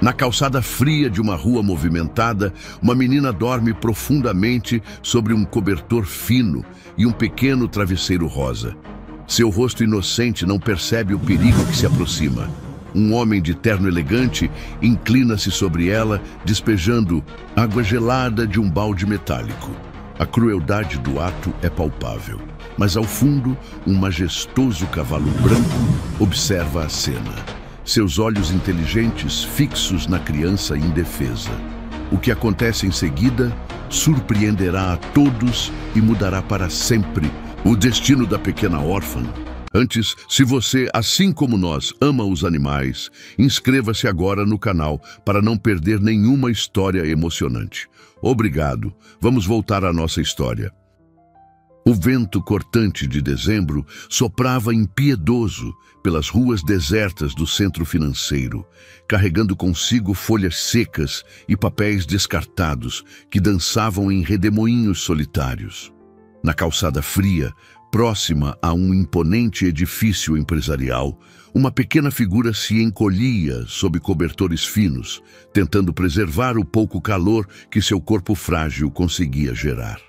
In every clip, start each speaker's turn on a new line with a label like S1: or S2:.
S1: Na calçada fria de uma rua movimentada, uma menina dorme profundamente sobre um cobertor fino e um pequeno travesseiro rosa. Seu rosto inocente não percebe o perigo que se aproxima. Um homem de terno elegante inclina-se sobre ela, despejando água gelada de um balde metálico. A crueldade do ato é palpável, mas ao fundo, um majestoso cavalo branco observa a cena. Seus olhos inteligentes fixos na criança indefesa. O que acontece em seguida surpreenderá a todos e mudará para sempre o destino da pequena órfã. Antes, se você, assim como nós, ama os animais, inscreva-se agora no canal para não perder nenhuma história emocionante. Obrigado. Vamos voltar à nossa história. O vento cortante de dezembro soprava impiedoso pelas ruas desertas do centro financeiro, carregando consigo folhas secas e papéis descartados que dançavam em redemoinhos solitários. Na calçada fria, próxima a um imponente edifício empresarial, uma pequena figura se encolhia sob cobertores finos, tentando preservar o pouco calor que seu corpo frágil conseguia gerar.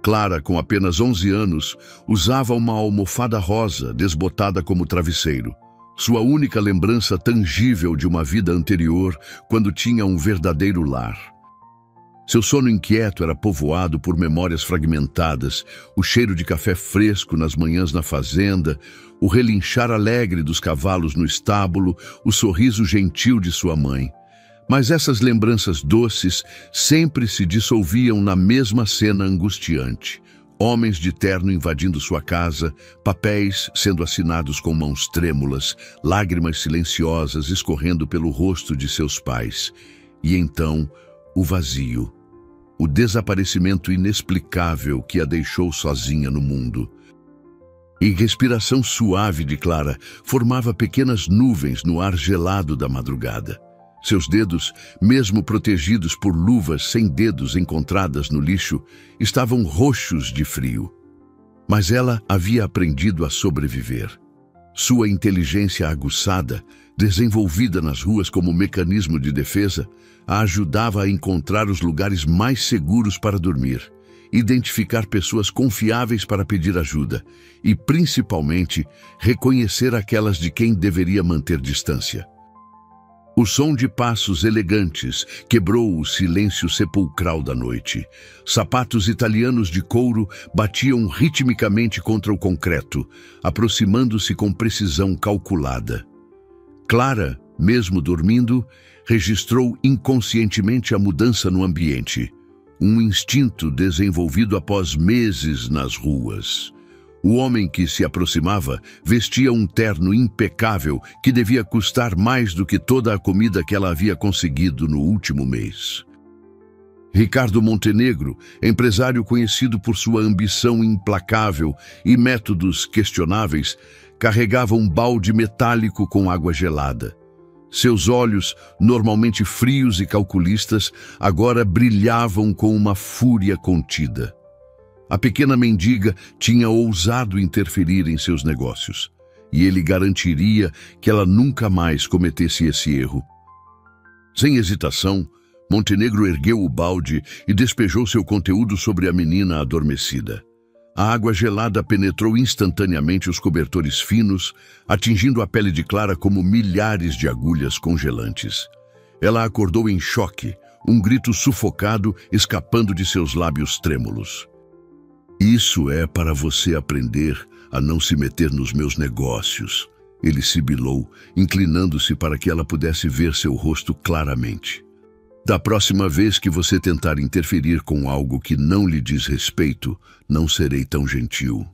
S1: Clara, com apenas 11 anos, usava uma almofada rosa desbotada como travesseiro, sua única lembrança tangível de uma vida anterior quando tinha um verdadeiro lar. Seu sono inquieto era povoado por memórias fragmentadas, o cheiro de café fresco nas manhãs na fazenda, o relinchar alegre dos cavalos no estábulo, o sorriso gentil de sua mãe. Mas essas lembranças doces sempre se dissolviam na mesma cena angustiante. Homens de terno invadindo sua casa, papéis sendo assinados com mãos trêmulas, lágrimas silenciosas escorrendo pelo rosto de seus pais. E então, o vazio, o desaparecimento inexplicável que a deixou sozinha no mundo. E respiração suave de Clara formava pequenas nuvens no ar gelado da madrugada. Seus dedos, mesmo protegidos por luvas sem dedos encontradas no lixo, estavam roxos de frio. Mas ela havia aprendido a sobreviver. Sua inteligência aguçada, desenvolvida nas ruas como mecanismo de defesa, a ajudava a encontrar os lugares mais seguros para dormir, identificar pessoas confiáveis para pedir ajuda e, principalmente, reconhecer aquelas de quem deveria manter distância. O som de passos elegantes quebrou o silêncio sepulcral da noite. Sapatos italianos de couro batiam ritmicamente contra o concreto, aproximando-se com precisão calculada. Clara, mesmo dormindo, registrou inconscientemente a mudança no ambiente, um instinto desenvolvido após meses nas ruas. O homem que se aproximava vestia um terno impecável que devia custar mais do que toda a comida que ela havia conseguido no último mês. Ricardo Montenegro, empresário conhecido por sua ambição implacável e métodos questionáveis, carregava um balde metálico com água gelada. Seus olhos, normalmente frios e calculistas, agora brilhavam com uma fúria contida. A pequena mendiga tinha ousado interferir em seus negócios, e ele garantiria que ela nunca mais cometesse esse erro. Sem hesitação, Montenegro ergueu o balde e despejou seu conteúdo sobre a menina adormecida. A água gelada penetrou instantaneamente os cobertores finos, atingindo a pele de Clara como milhares de agulhas congelantes. Ela acordou em choque, um grito sufocado escapando de seus lábios trêmulos. "Isso é para você aprender a não se meter nos meus negócios", ele sibilou, inclinando-se para que ela pudesse ver seu rosto claramente. "Da próxima vez que você tentar interferir com algo que não lhe diz respeito, não serei tão gentil."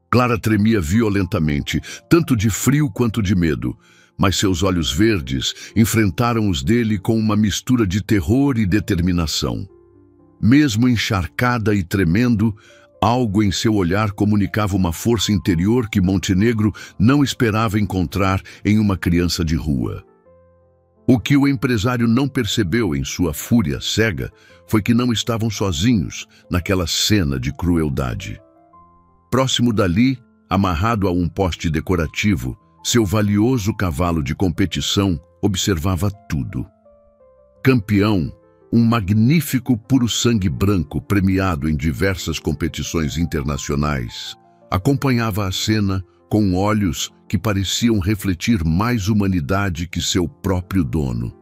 S1: Clara tremia violentamente, tanto de frio quanto de medo, mas seus olhos verdes enfrentaram os dele com uma mistura de terror e determinação. Mesmo encharcada e tremendo, algo em seu olhar comunicava uma força interior que Montenegro não esperava encontrar em uma criança de rua. O que o empresário não percebeu em sua fúria cega foi que não estavam sozinhos naquela cena de crueldade. Próximo dali, amarrado a um poste decorativo, seu valioso cavalo de competição observava tudo. Campeão, um magnífico puro-sangue branco premiado em diversas competições internacionais, acompanhava a cena com olhos que pareciam refletir mais humanidade que seu próprio dono.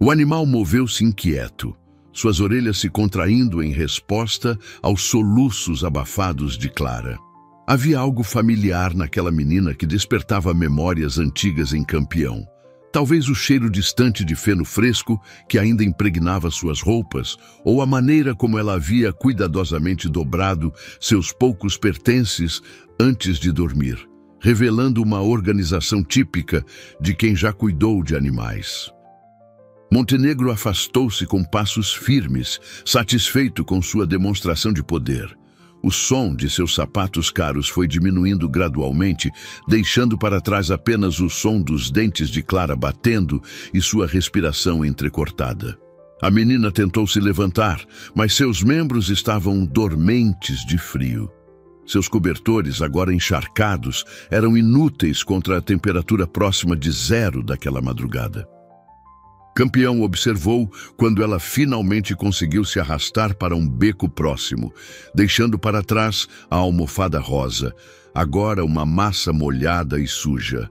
S1: O animal moveu-se inquieto, suas orelhas se contraindo em resposta aos soluços abafados de Clara. Havia algo familiar naquela menina que despertava memórias antigas em Campeão. Talvez o cheiro distante de feno fresco que ainda impregnava suas roupas, ou a maneira como ela havia cuidadosamente dobrado seus poucos pertences antes de dormir, revelando uma organização típica de quem já cuidou de animais. Montenegro afastou-se com passos firmes, satisfeito com sua demonstração de poder. O som de seus sapatos caros foi diminuindo gradualmente, deixando para trás apenas o som dos dentes de Clara batendo e sua respiração entrecortada. A menina tentou se levantar, mas seus membros estavam dormentes de frio. Seus cobertores, agora encharcados, eram inúteis contra a temperatura próxima de 0 daquela madrugada. Campeão observou quando ela finalmente conseguiu se arrastar para um beco próximo, deixando para trás a almofada rosa, agora uma massa molhada e suja.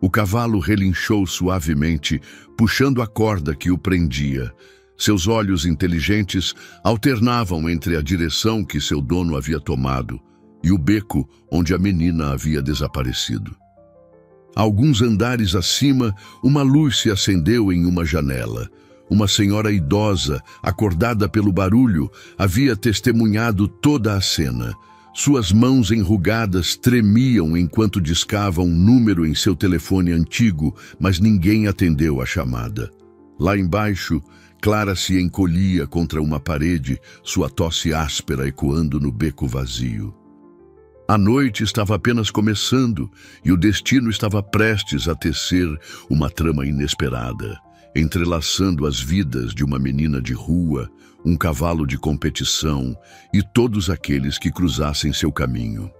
S1: O cavalo relinchou suavemente, puxando a corda que o prendia. Seus olhos inteligentes alternavam entre a direção que seu dono havia tomado e o beco onde a menina havia desaparecido. Alguns andares acima, uma luz se acendeu em uma janela. Uma senhora idosa, acordada pelo barulho, havia testemunhado toda a cena. Suas mãos enrugadas tremiam enquanto discava um número em seu telefone antigo, mas ninguém atendeu a chamada. Lá embaixo, Clara se encolhia contra uma parede, sua tosse áspera ecoando no beco vazio. A noite estava apenas começando e o destino estava prestes a tecer uma trama inesperada, entrelaçando as vidas de uma menina de rua, um cavalo de competição e todos aqueles que cruzassem seu caminho.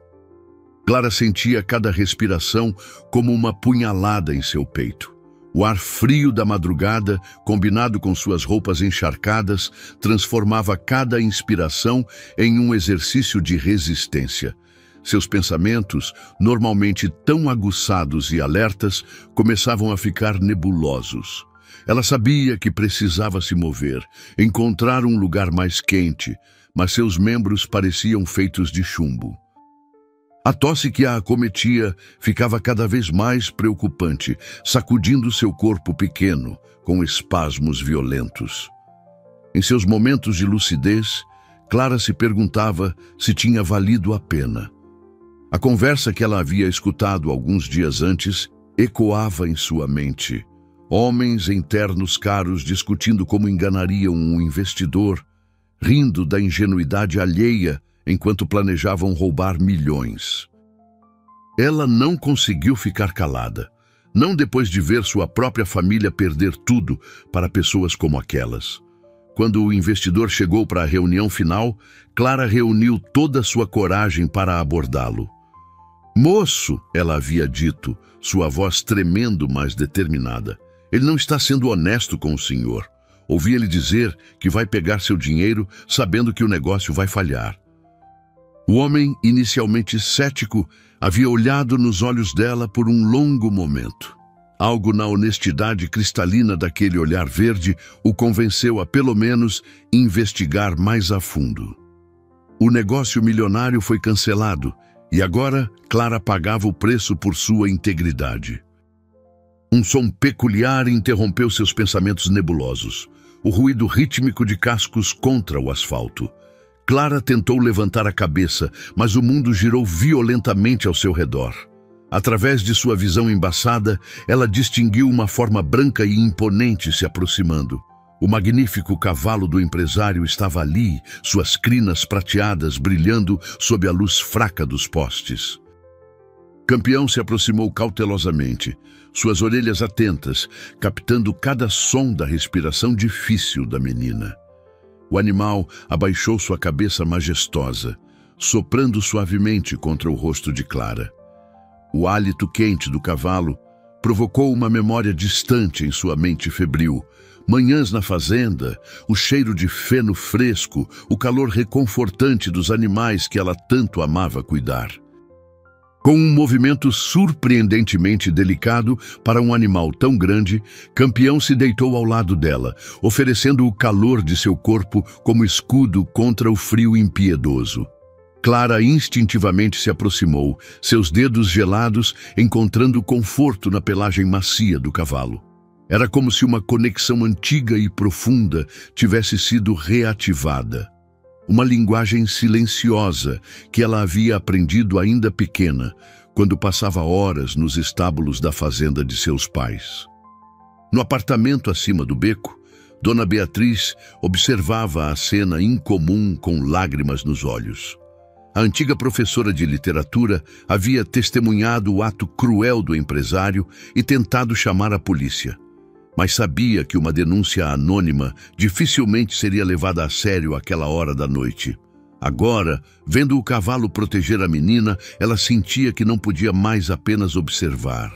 S1: Clara sentia cada respiração como uma punhalada em seu peito. O ar frio da madrugada, combinado com suas roupas encharcadas, transformava cada inspiração em um exercício de resistência. Seus pensamentos, normalmente tão aguçados e alertas, começavam a ficar nebulosos. Ela sabia que precisava se mover, encontrar um lugar mais quente, mas seus membros pareciam feitos de chumbo. A tosse que a acometia ficava cada vez mais preocupante, sacudindo seu corpo pequeno, com espasmos violentos. Em seus momentos de lucidez, Clara se perguntava se tinha valido a pena. A conversa que ela havia escutado alguns dias antes ecoava em sua mente. Homens em ternos caros discutindo como enganariam um investidor, rindo da ingenuidade alheia enquanto planejavam roubar milhões. Ela não conseguiu ficar calada, não depois de ver sua própria família perder tudo para pessoas como aquelas. Quando o investidor chegou para a reunião final, Clara reuniu toda a sua coragem para abordá-lo. "Moço", ela havia dito, sua voz tremendo, mas determinada. "Ele não está sendo honesto com o senhor. Ouvi ele dizer que vai pegar seu dinheiro sabendo que o negócio vai falhar." O homem, inicialmente cético, havia olhado nos olhos dela por um longo momento. Algo na honestidade cristalina daquele olhar verde o convenceu a, pelo menos, investigar mais a fundo. O negócio milionário foi cancelado, e agora Clara pagava o preço por sua integridade. Um som peculiar interrompeu seus pensamentos nebulosos, o ruído rítmico de cascos contra o asfalto. Clara tentou levantar a cabeça, mas o mundo girou violentamente ao seu redor. Através de sua visão embaçada, ela distinguiu uma forma branca e imponente se aproximando. O magnífico cavalo do empresário estava ali, suas crinas prateadas brilhando sob a luz fraca dos postes. Campeão se aproximou cautelosamente, suas orelhas atentas, captando cada som da respiração difícil da menina. O animal abaixou sua cabeça majestosa, soprando suavemente contra o rosto de Clara. O hálito quente do cavalo provocou uma memória distante em sua mente febril. Manhãs na fazenda, o cheiro de feno fresco, o calor reconfortante dos animais que ela tanto amava cuidar. Com um movimento surpreendentemente delicado para um animal tão grande, Campeão se deitou ao lado dela, oferecendo o calor de seu corpo como escudo contra o frio impiedoso. Clara instintivamente se aproximou, seus dedos gelados encontrando conforto na pelagem macia do cavalo. Era como se uma conexão antiga e profunda tivesse sido reativada. Uma linguagem silenciosa que ela havia aprendido ainda pequena, quando passava horas nos estábulos da fazenda de seus pais. No apartamento acima do beco, Dona Beatriz observava a cena incomum com lágrimas nos olhos. A antiga professora de literatura havia testemunhado o ato cruel do empresário e tentado chamar a polícia. Mas sabia que uma denúncia anônima dificilmente seria levada a sério àquela hora da noite. Agora, vendo o cavalo proteger a menina, ela sentia que não podia mais apenas observar.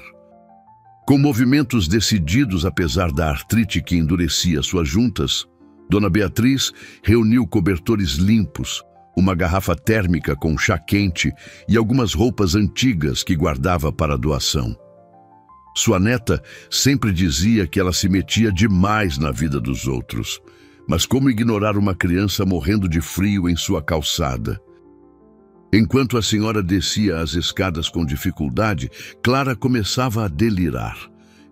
S1: Com movimentos decididos apesar da artrite que endurecia suas juntas, Dona Beatriz reuniu cobertores limpos, uma garrafa térmica com chá quente e algumas roupas antigas que guardava para doação. Sua neta sempre dizia que ela se metia demais na vida dos outros. Mas como ignorar uma criança morrendo de frio em sua calçada? Enquanto a senhora descia as escadas com dificuldade, Clara começava a delirar.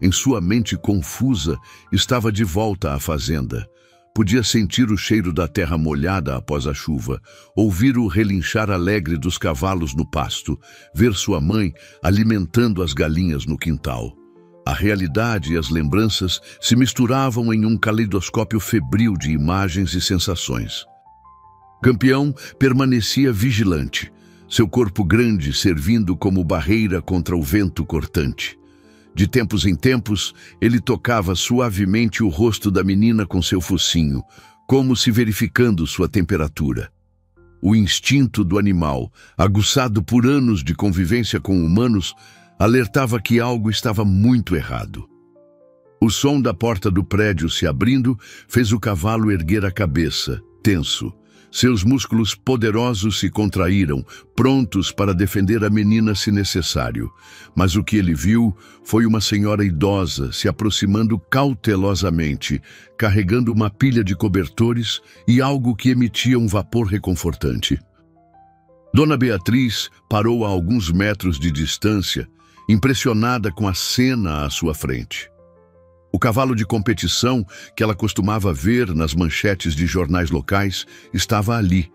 S1: Em sua mente confusa, estava de volta à fazenda. Podia sentir o cheiro da terra molhada após a chuva, ouvir o relinchar alegre dos cavalos no pasto, ver sua mãe alimentando as galinhas no quintal. A realidade e as lembranças se misturavam em um caleidoscópio febril de imagens e sensações. Campeão permanecia vigilante, seu corpo grande servindo como barreira contra o vento cortante. De tempos em tempos, ele tocava suavemente o rosto da menina com seu focinho, como se verificando sua temperatura. O instinto do animal, aguçado por anos de convivência com humanos, alertava que algo estava muito errado. O som da porta do prédio se abrindo fez o cavalo erguer a cabeça, tenso. Seus músculos poderosos se contraíram, prontos para defender a menina se necessário. Mas o que ele viu foi uma senhora idosa se aproximando cautelosamente, carregando uma pilha de cobertores e algo que emitia um vapor reconfortante. Dona Beatriz parou a alguns metros de distância, impressionada com a cena à sua frente. O cavalo de competição que ela costumava ver nas manchetes de jornais locais estava ali,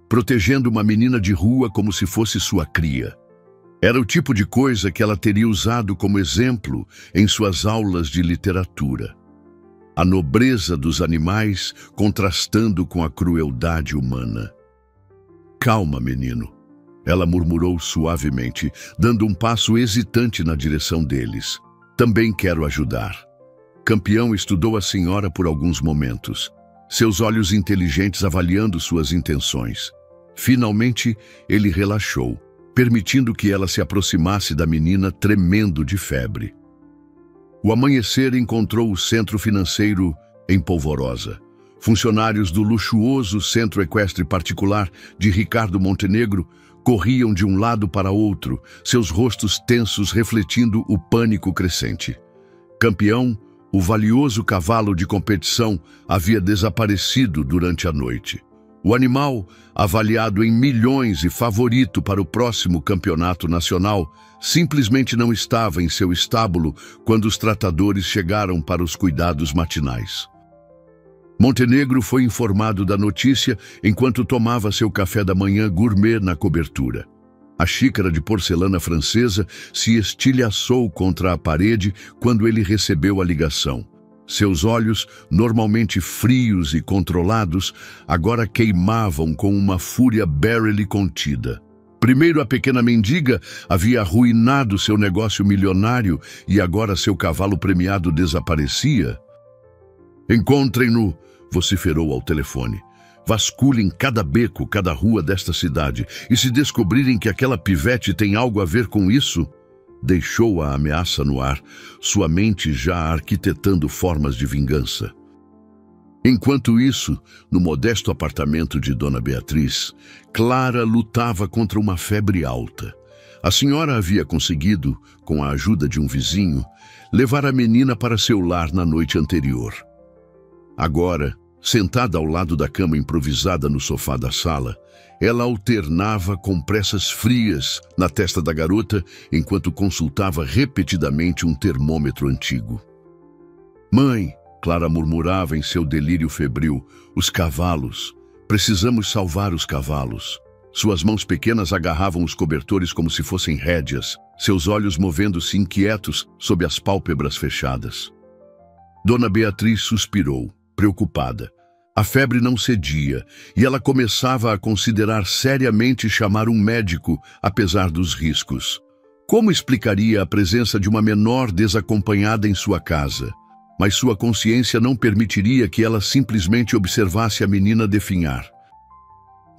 S1: protegendo uma menina de rua como se fosse sua cria. Era o tipo de coisa que ela teria usado como exemplo em suas aulas de literatura. A nobreza dos animais contrastando com a crueldade humana. "Calma, menino", ela murmurou suavemente, dando um passo hesitante na direção deles. "Também quero ajudar." Campeão estudou a senhora por alguns momentos, seus olhos inteligentes avaliando suas intenções. Finalmente, ele relaxou, permitindo que ela se aproximasse da menina tremendo de febre. O amanhecer encontrou o centro financeiro em polvorosa. Funcionários do luxuoso centro equestre particular de Ricardo Montenegro corriam de um lado para outro, seus rostos tensos refletindo o pânico crescente. Campeão, o valioso cavalo de competição, havia desaparecido durante a noite. O animal, avaliado em milhões e favorito para o próximo campeonato nacional, simplesmente não estava em seu estábulo quando os tratadores chegaram para os cuidados matinais. Montenegro foi informado da notícia enquanto tomava seu café da manhã gourmet na cobertura. A xícara de porcelana francesa se estilhaçou contra a parede quando ele recebeu a ligação. Seus olhos, normalmente frios e controlados, agora queimavam com uma fúria barely contida. Primeiro a pequena mendiga havia arruinado seu negócio milionário e agora seu cavalo premiado desaparecia. "Encontrem-no", vociferou ao telefone. "Vasculhem cada beco, cada rua desta cidade, e se descobrirem que aquela pivete tem algo a ver com isso..." deixou a ameaça no ar, sua mente já arquitetando formas de vingança. Enquanto isso, no modesto apartamento de Dona Beatriz, Clara lutava contra uma febre alta. A senhora havia conseguido, com a ajuda de um vizinho, levar a menina para seu lar na noite anterior. Agora, sentada ao lado da cama improvisada no sofá da sala, ela alternava compressas frias na testa da garota enquanto consultava repetidamente um termômetro antigo. "Mãe", Clara murmurava em seu delírio febril, "os cavalos. Precisamos salvar os cavalos." Suas mãos pequenas agarravam os cobertores como se fossem rédeas, seus olhos movendo-se inquietos sob as pálpebras fechadas. Dona Beatriz suspirou, preocupada. A febre não cedia e ela começava a considerar seriamente chamar um médico, apesar dos riscos. Como explicaria a presença de uma menor desacompanhada em sua casa? Mas sua consciência não permitiria que ela simplesmente observasse a menina definhar.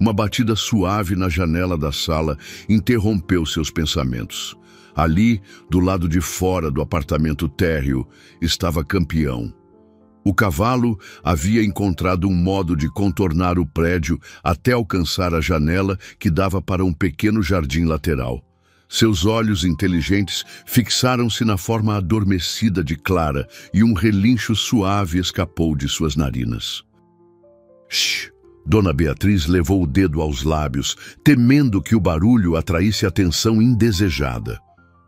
S1: Uma batida suave na janela da sala interrompeu seus pensamentos. Ali, do lado de fora do apartamento térreo, estava Campeão. O cavalo havia encontrado um modo de contornar o prédio até alcançar a janela que dava para um pequeno jardim lateral. Seus olhos inteligentes fixaram-se na forma adormecida de Clara e um relincho suave escapou de suas narinas. "Shh!" Dona Beatriz levou o dedo aos lábios, temendo que o barulho atraísse atenção indesejada.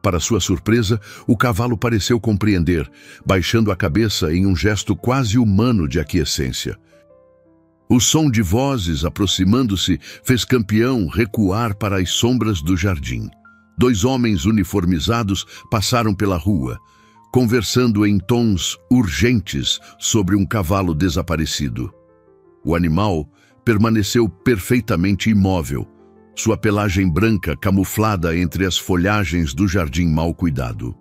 S1: Para sua surpresa, o cavalo pareceu compreender, baixando a cabeça em um gesto quase humano de aquiescência. O som de vozes aproximando-se fez Campeão recuar para as sombras do jardim. 2 homens uniformizados passaram pela rua, conversando em tons urgentes sobre um cavalo desaparecido. O animal permaneceu perfeitamente imóvel, sua pelagem branca camuflada entre as folhagens do jardim mal cuidado.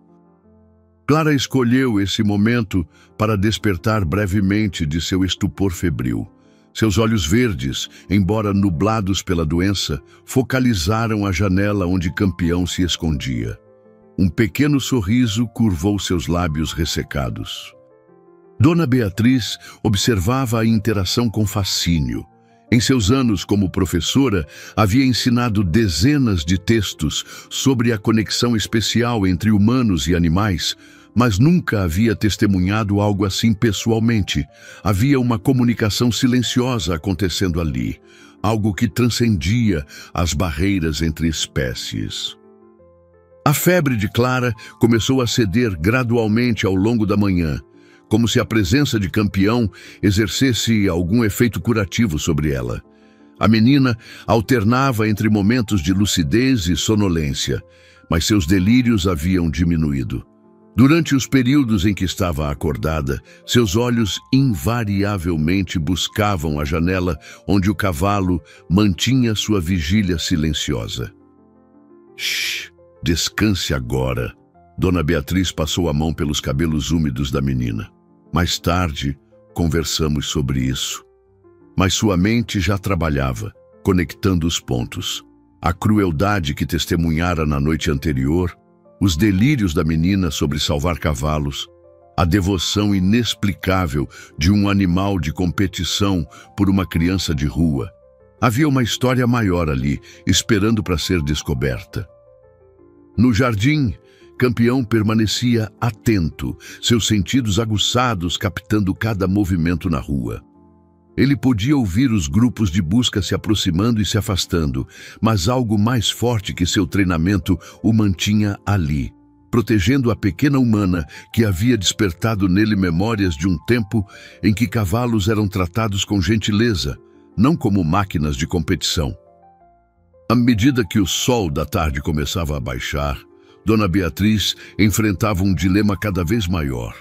S1: Clara escolheu esse momento para despertar brevemente de seu estupor febril. Seus olhos verdes, embora nublados pela doença, focalizaram a janela onde Campeão se escondia. Um pequeno sorriso curvou seus lábios ressecados. Dona Beatriz observava a interação com fascínio. Em seus anos como professora, havia ensinado dezenas de textos sobre a conexão especial entre humanos e animais, mas nunca havia testemunhado algo assim pessoalmente. Havia uma comunicação silenciosa acontecendo ali, algo que transcendia as barreiras entre espécies. A febre de Clara começou a ceder gradualmente ao longo da manhã, como se a presença de Campeão exercesse algum efeito curativo sobre ela. A menina alternava entre momentos de lucidez e sonolência, mas seus delírios haviam diminuído. Durante os períodos em que estava acordada, seus olhos invariavelmente buscavam a janela onde o cavalo mantinha sua vigília silenciosa. "Shh, descanse agora." Dona Beatriz passou a mão pelos cabelos úmidos da menina. "Mais tarde, conversamos sobre isso." Mas sua mente já trabalhava, conectando os pontos. A crueldade que testemunhara na noite anterior, os delírios da menina sobre salvar cavalos, a devoção inexplicável de um animal de competição por uma criança de rua. Havia uma história maior ali, esperando para ser descoberta. No jardim, Campeão permanecia atento, seus sentidos aguçados captando cada movimento na rua. Ele podia ouvir os grupos de busca se aproximando e se afastando, mas algo mais forte que seu treinamento o mantinha ali, protegendo a pequena humana que havia despertado nele memórias de um tempo em que cavalos eram tratados com gentileza, não como máquinas de competição. À medida que o sol da tarde começava a baixar, Dona Beatriz enfrentava um dilema cada vez maior.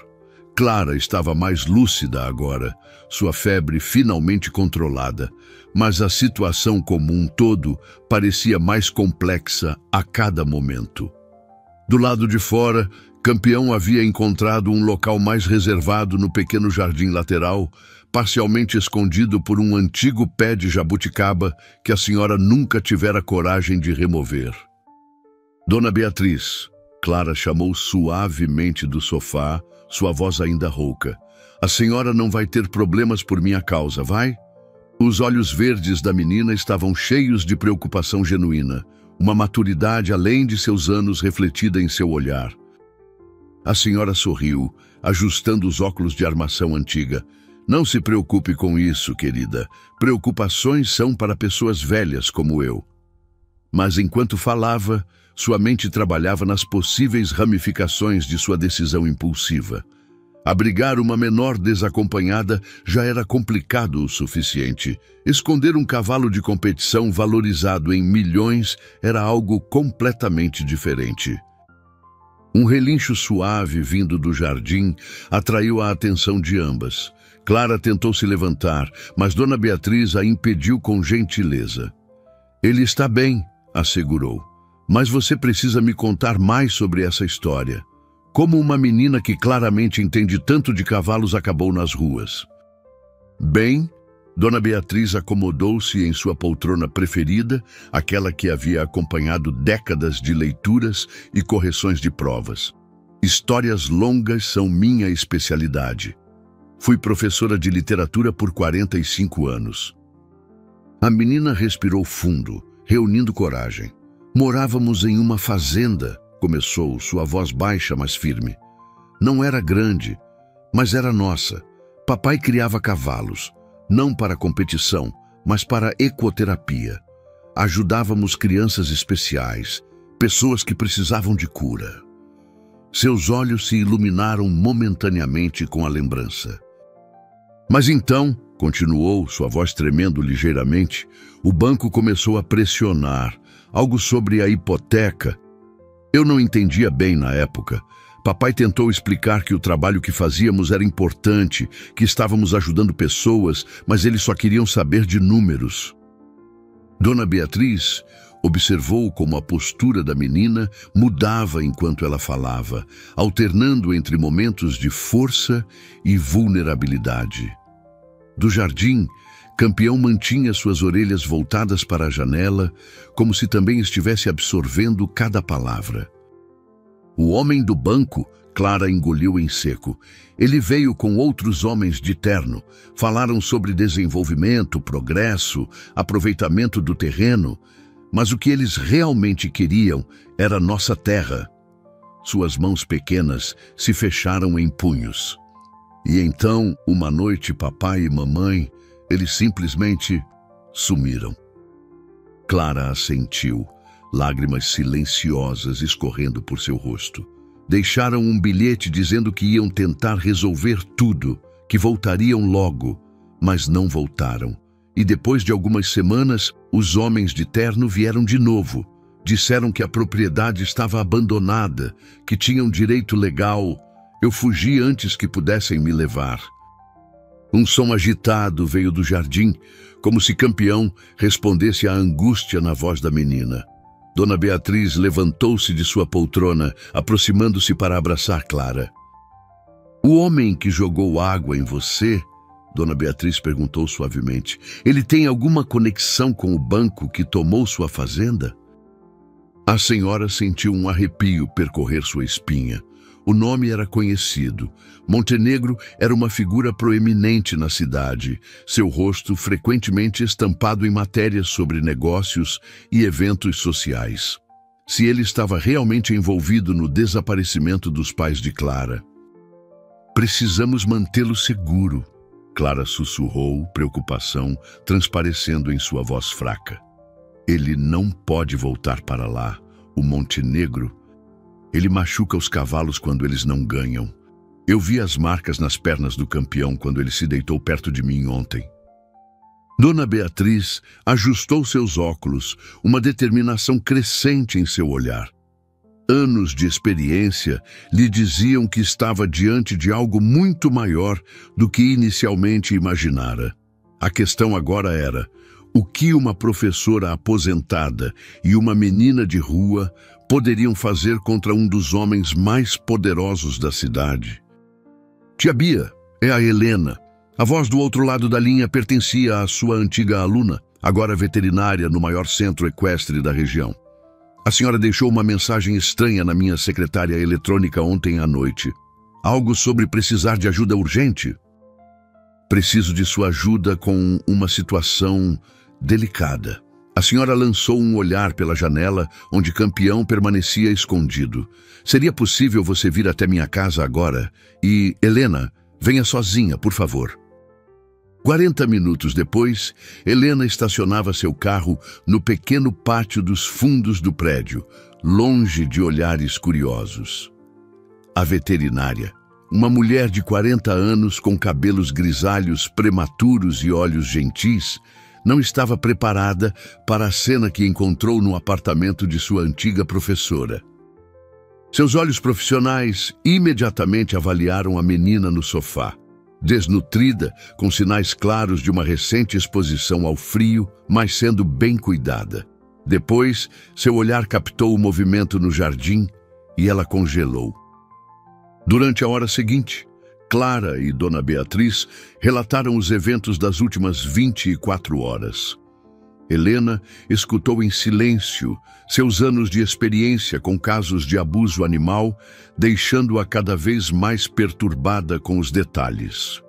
S1: Clara estava mais lúcida agora, sua febre finalmente controlada, mas a situação como um todo parecia mais complexa a cada momento. Do lado de fora, Campeão havia encontrado um local mais reservado no pequeno jardim lateral, parcialmente escondido por um antigo pé de jabuticaba que a senhora nunca tivera coragem de remover. Dona Beatriz, Clara chamou suavemente do sofá, sua voz ainda rouca. A senhora não vai ter problemas por minha causa, vai? Os olhos verdes da menina estavam cheios de preocupação genuína, uma maturidade além de seus anos refletida em seu olhar. A senhora sorriu, ajustando os óculos de armação antiga. Não se preocupe com isso, querida. Preocupações são para pessoas velhas como eu. Mas enquanto falava, sua mente trabalhava nas possíveis ramificações de sua decisão impulsiva. Abrigar uma menor desacompanhada já era complicado o suficiente. Esconder um cavalo de competição valorizado em milhões era algo completamente diferente. Um relincho suave vindo do jardim atraiu a atenção de ambas. Clara tentou se levantar, mas Dona Beatriz a impediu com gentileza. Ele está bem, assegurou. Mas você precisa me contar mais sobre essa história. Como uma menina que claramente entende tanto de cavalos acabou nas ruas? Bem, Dona Beatriz acomodou-se em sua poltrona preferida, aquela que havia acompanhado décadas de leituras e correções de provas. Histórias longas são minha especialidade. Fui professora de literatura por 45 anos. A menina respirou fundo, reunindo coragem. Morávamos em uma fazenda, começou, sua voz baixa, mas firme. Não era grande, mas era nossa. Papai criava cavalos, não para competição, mas para ecoterapia. Ajudávamos crianças especiais, pessoas que precisavam de cura. Seus olhos se iluminaram momentaneamente com a lembrança. Mas então, continuou, sua voz tremendo ligeiramente, o banco começou a pressionar, algo sobre a hipoteca. Eu não entendia bem na época. Papai tentou explicar que o trabalho que fazíamos era importante, que estávamos ajudando pessoas, mas eles só queriam saber de números. Dona Beatriz observou como a postura da menina mudava enquanto ela falava, alternando entre momentos de força e vulnerabilidade. Do jardim, Campeão mantinha suas orelhas voltadas para a janela, como se também estivesse absorvendo cada palavra. O homem do banco, Clara engoliu em seco. Ele veio com outros homens de terno. Falaram sobre desenvolvimento, progresso, aproveitamento do terreno, mas o que eles realmente queriam era nossa terra. Suas mãos pequenas se fecharam em punhos. E então, uma noite, papai e mamãe, eles simplesmente sumiram. Clara assentiu, lágrimas silenciosas escorrendo por seu rosto. Deixaram um bilhete dizendo que iam tentar resolver tudo, que voltariam logo, mas não voltaram. E depois de algumas semanas, os homens de terno vieram de novo. Disseram que a propriedade estava abandonada, que tinham direito legal. Eu fugi antes que pudessem me levar. Um som agitado veio do jardim, como se Campeão respondesse à angústia na voz da menina. Dona Beatriz levantou-se de sua poltrona, aproximando-se para abraçar Clara. O homem que jogou água em você, Dona Beatriz perguntou suavemente, ele tem alguma conexão com o banco que tomou sua fazenda? A senhora sentiu um arrepio percorrer sua espinha. O nome era conhecido. Montenegro era uma figura proeminente na cidade, seu rosto frequentemente estampado em matérias sobre negócios e eventos sociais. Se ele estava realmente envolvido no desaparecimento dos pais de Clara. Precisamos mantê-lo seguro, Clara sussurrou, preocupação transparecendo em sua voz fraca. Ele não pode voltar para lá. O Montenegro, ele machuca os cavalos quando eles não ganham. Eu vi as marcas nas pernas do Campeão quando ele se deitou perto de mim ontem. Dona Beatriz ajustou seus óculos, uma determinação crescente em seu olhar. Anos de experiência lhe diziam que estava diante de algo muito maior do que inicialmente imaginara. A questão agora era: o que uma professora aposentada e uma menina de rua poderiam fazer contra um dos homens mais poderosos da cidade? Tia Bia, é a Helena. A voz do outro lado da linha pertencia à sua antiga aluna, agora veterinária no maior centro equestre da região. A senhora deixou uma mensagem estranha na minha secretária eletrônica ontem à noite. Algo sobre precisar de ajuda urgente. Preciso de sua ajuda com uma situação delicada. A senhora lançou um olhar pela janela, onde Campeão permanecia escondido. Seria possível você vir até minha casa agora? E, Helena, venha sozinha, por favor. 40 minutos depois, Helena estacionava seu carro no pequeno pátio dos fundos do prédio, longe de olhares curiosos. A veterinária, uma mulher de 40 anos com cabelos grisalhos prematuros e olhos gentis, não estava preparada para a cena que encontrou no apartamento de sua antiga professora. Seus olhos profissionais imediatamente avaliaram a menina no sofá, desnutrida, com sinais claros de uma recente exposição ao frio, mas sendo bem cuidada. Depois, seu olhar captou o movimento no jardim e ela congelou. Durante a hora seguinte, Clara e Dona Beatriz relataram os eventos das últimas 24 horas. Helena escutou em silêncio seus anos de experiência com casos de abuso animal, deixando-a cada vez mais perturbada com os detalhes.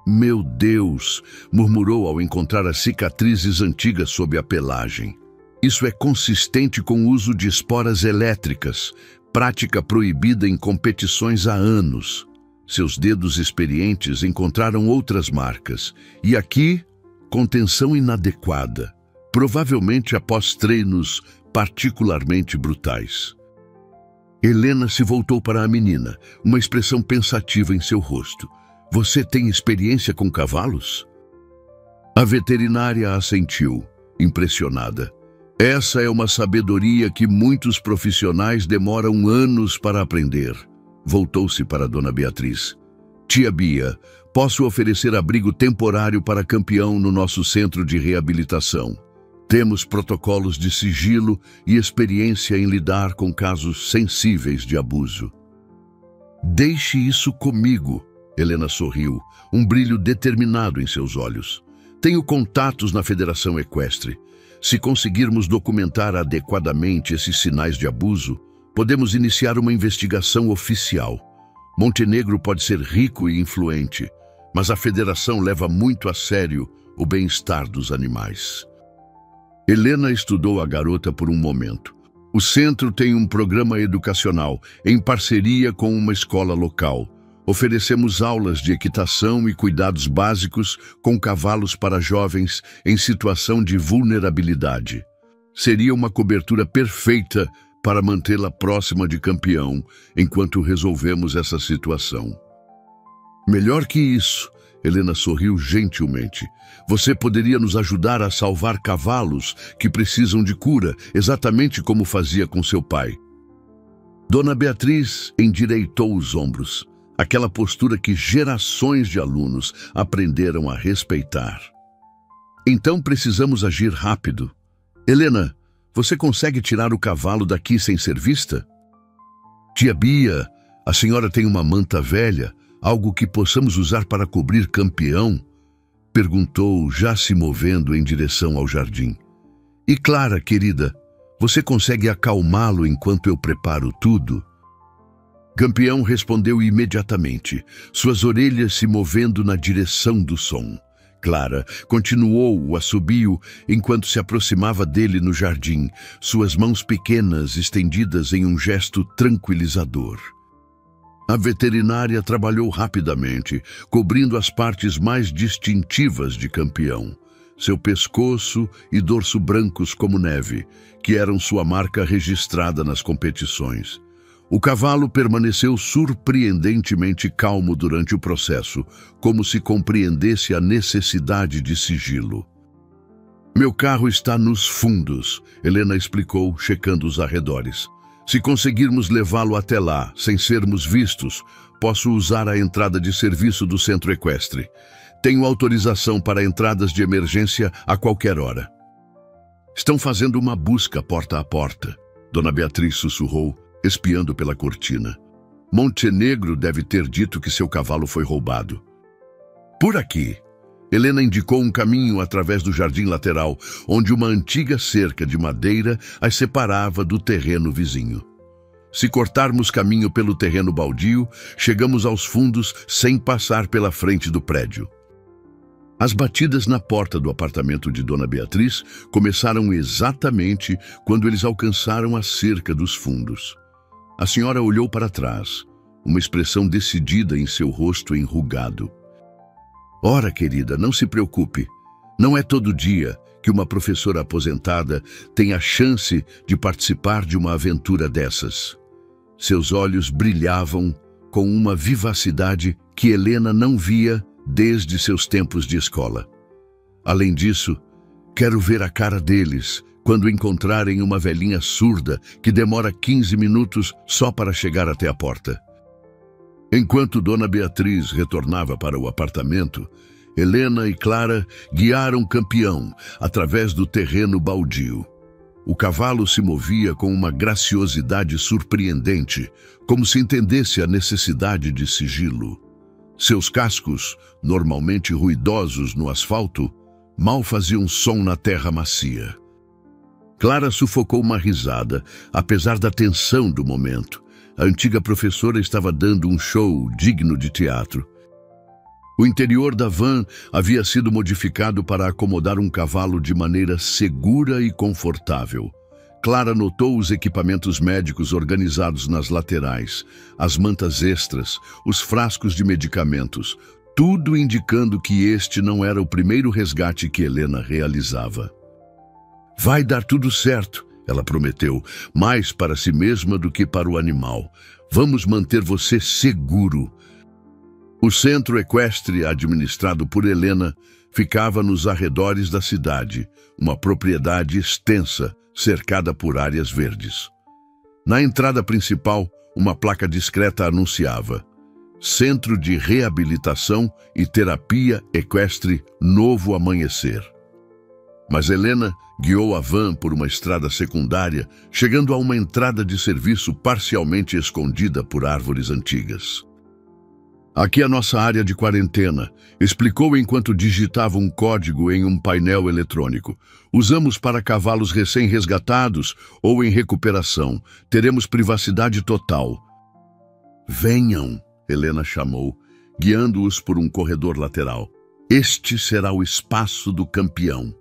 S1: "Meu Deus!", murmurou ao encontrar as cicatrizes antigas sob a pelagem. "Isso é consistente com o uso de esporas elétricas, prática proibida em competições há anos." Seus dedos experientes encontraram outras marcas, e aqui, contenção inadequada, provavelmente após treinos particularmente brutais. Helena se voltou para a menina, uma expressão pensativa em seu rosto. "Você tem experiência com cavalos?" A veterinária assentiu, impressionada. "Essa é uma sabedoria que muitos profissionais demoram anos para aprender." Voltou-se para Dona Beatriz. "Tia Bia, posso oferecer abrigo temporário para Campeão no nosso centro de reabilitação. Temos protocolos de sigilo e experiência em lidar com casos sensíveis de abuso." "Deixe isso comigo." Helena sorriu, um brilho determinado em seus olhos. "Tenho contatos na Federação Equestre. Se conseguirmos documentar adequadamente esses sinais de abuso, podemos iniciar uma investigação oficial. Montenegro pode ser rico e influente, mas a Federação leva muito a sério o bem-estar dos animais." Helena estudou a garota por um momento. "O centro tem um programa educacional em parceria com uma escola local. Oferecemos aulas de equitação e cuidados básicos com cavalos para jovens em situação de vulnerabilidade. Seria uma cobertura perfeita para mantê-la próxima de Campeão enquanto resolvemos essa situação." "Melhor que isso," Helena sorriu gentilmente. "Você poderia nos ajudar a salvar cavalos que precisam de cura, exatamente como fazia com seu pai." Dona Beatriz endireitou os ombros, aquela postura que gerações de alunos aprenderam a respeitar. "Então precisamos agir rápido. Helena, você consegue tirar o cavalo daqui sem ser vista?" "Tia Bia, a senhora tem uma manta velha, algo que possamos usar para cobrir Campeão?" perguntou, já se movendo em direção ao jardim. "E Clara, querida, você consegue acalmá-lo enquanto eu preparo tudo?" Campeão respondeu imediatamente, suas orelhas se movendo na direção do som. Clara continuou o assobio enquanto se aproximava dele no jardim, suas mãos pequenas estendidas em um gesto tranquilizador. A veterinária trabalhou rapidamente, cobrindo as partes mais distintivas de Campeão, seu pescoço e dorso brancos como neve, que eram sua marca registrada nas competições. O cavalo permaneceu surpreendentemente calmo durante o processo, como se compreendesse a necessidade de sigilo. "Meu carro está nos fundos," Helena explicou, checando os arredores. "Se conseguirmos levá-lo até lá, sem sermos vistos, posso usar a entrada de serviço do centro equestre. Tenho autorização para entradas de emergência a qualquer hora." "Estão fazendo uma busca porta a porta," Dona Beatriz sussurrou, espiando pela cortina. "Montenegro deve ter dito que seu cavalo foi roubado." "Por aqui." Helena indicou um caminho através do jardim lateral, onde uma antiga cerca de madeira as separava do terreno vizinho. Se cortarmos caminho pelo terreno baldio, chegamos aos fundos sem passar pela frente do prédio. As batidas na porta do apartamento de Dona Beatriz começaram exatamente quando eles alcançaram a cerca dos fundos. A senhora olhou para trás, uma expressão decidida em seu rosto enrugado. Ora, querida, não se preocupe. Não é todo dia que uma professora aposentada tem a chance de participar de uma aventura dessas. Seus olhos brilhavam com uma vivacidade que Helena não via desde seus tempos de escola. Além disso, quero ver a cara deles quando encontrarem uma velhinha surda que demora 15 minutos só para chegar até a porta. Enquanto Dona Beatriz retornava para o apartamento, Helena e Clara guiaram Campeão através do terreno baldio. O cavalo se movia com uma graciosidade surpreendente, como se entendesse a necessidade de sigilo. Seus cascos, normalmente ruidosos no asfalto, mal faziam som na terra macia. Clara sufocou uma risada, apesar da tensão do momento. A antiga professora estava dando um show digno de teatro. O interior da van havia sido modificado para acomodar um cavalo de maneira segura e confortável. Clara notou os equipamentos médicos organizados nas laterais, as mantas extras, os frascos de medicamentos, tudo indicando que este não era o primeiro resgate que Helena realizava. Vai dar tudo certo, ela prometeu, mais para si mesma do que para o animal. Vamos manter você seguro. O centro equestre administrado por Helena ficava nos arredores da cidade, uma propriedade extensa, cercada por áreas verdes. Na entrada principal, uma placa discreta anunciava: Centro de Reabilitação e Terapia Equestre Novo Amanhecer. Mas Helena guiou a van por uma estrada secundária, chegando a uma entrada de serviço parcialmente escondida por árvores antigas. Aqui é a nossa área de quarentena, explicou enquanto digitava um código em um painel eletrônico. Usamos para cavalos recém-resgatados ou em recuperação. Teremos privacidade total. Venham, Helena chamou, guiando-os por um corredor lateral. Este será o espaço do Campeão.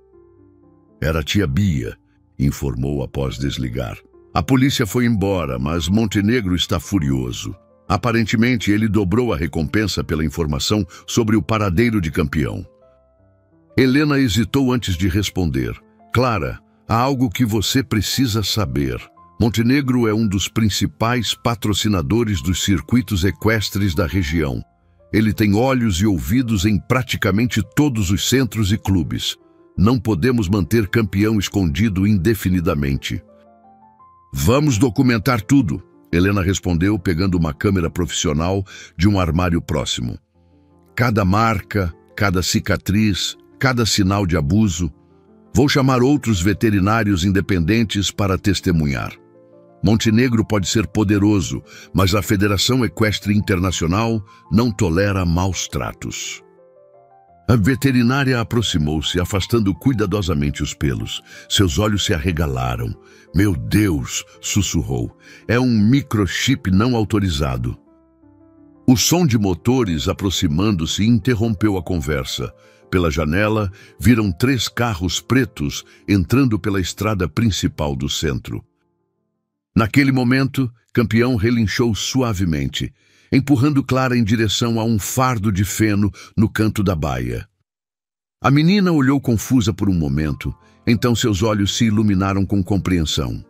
S1: Era a tia Bia, informou após desligar. A polícia foi embora, mas Montenegro está furioso. Aparentemente, ele dobrou a recompensa pela informação sobre o paradeiro de Campeão. Helena hesitou antes de responder. Clara, há algo que você precisa saber. Montenegro é um dos principais patrocinadores dos circuitos equestres da região. Ele tem olhos e ouvidos em praticamente todos os centros e clubes. Não podemos manter Campeão escondido indefinidamente. Vamos documentar tudo, Helena respondeu, pegando uma câmera profissional de um armário próximo. Cada marca, cada cicatriz, cada sinal de abuso. Vou chamar outros veterinários independentes para testemunhar. Montenegro pode ser poderoso, mas a Federação Equestre Internacional não tolera maus tratos. A veterinária aproximou-se, afastando cuidadosamente os pelos. Seus olhos se arregalaram. Meu Deus, sussurrou. É um microchip não autorizado. O som de motores aproximando-se interrompeu a conversa. Pela janela, viram 3 carros pretos entrando pela estrada principal do centro. Naquele momento, Campeão relinchou suavemente, empurrando Clara em direção a um fardo de feno no canto da baia. A menina olhou confusa por um momento, então seus olhos se iluminaram com compreensão.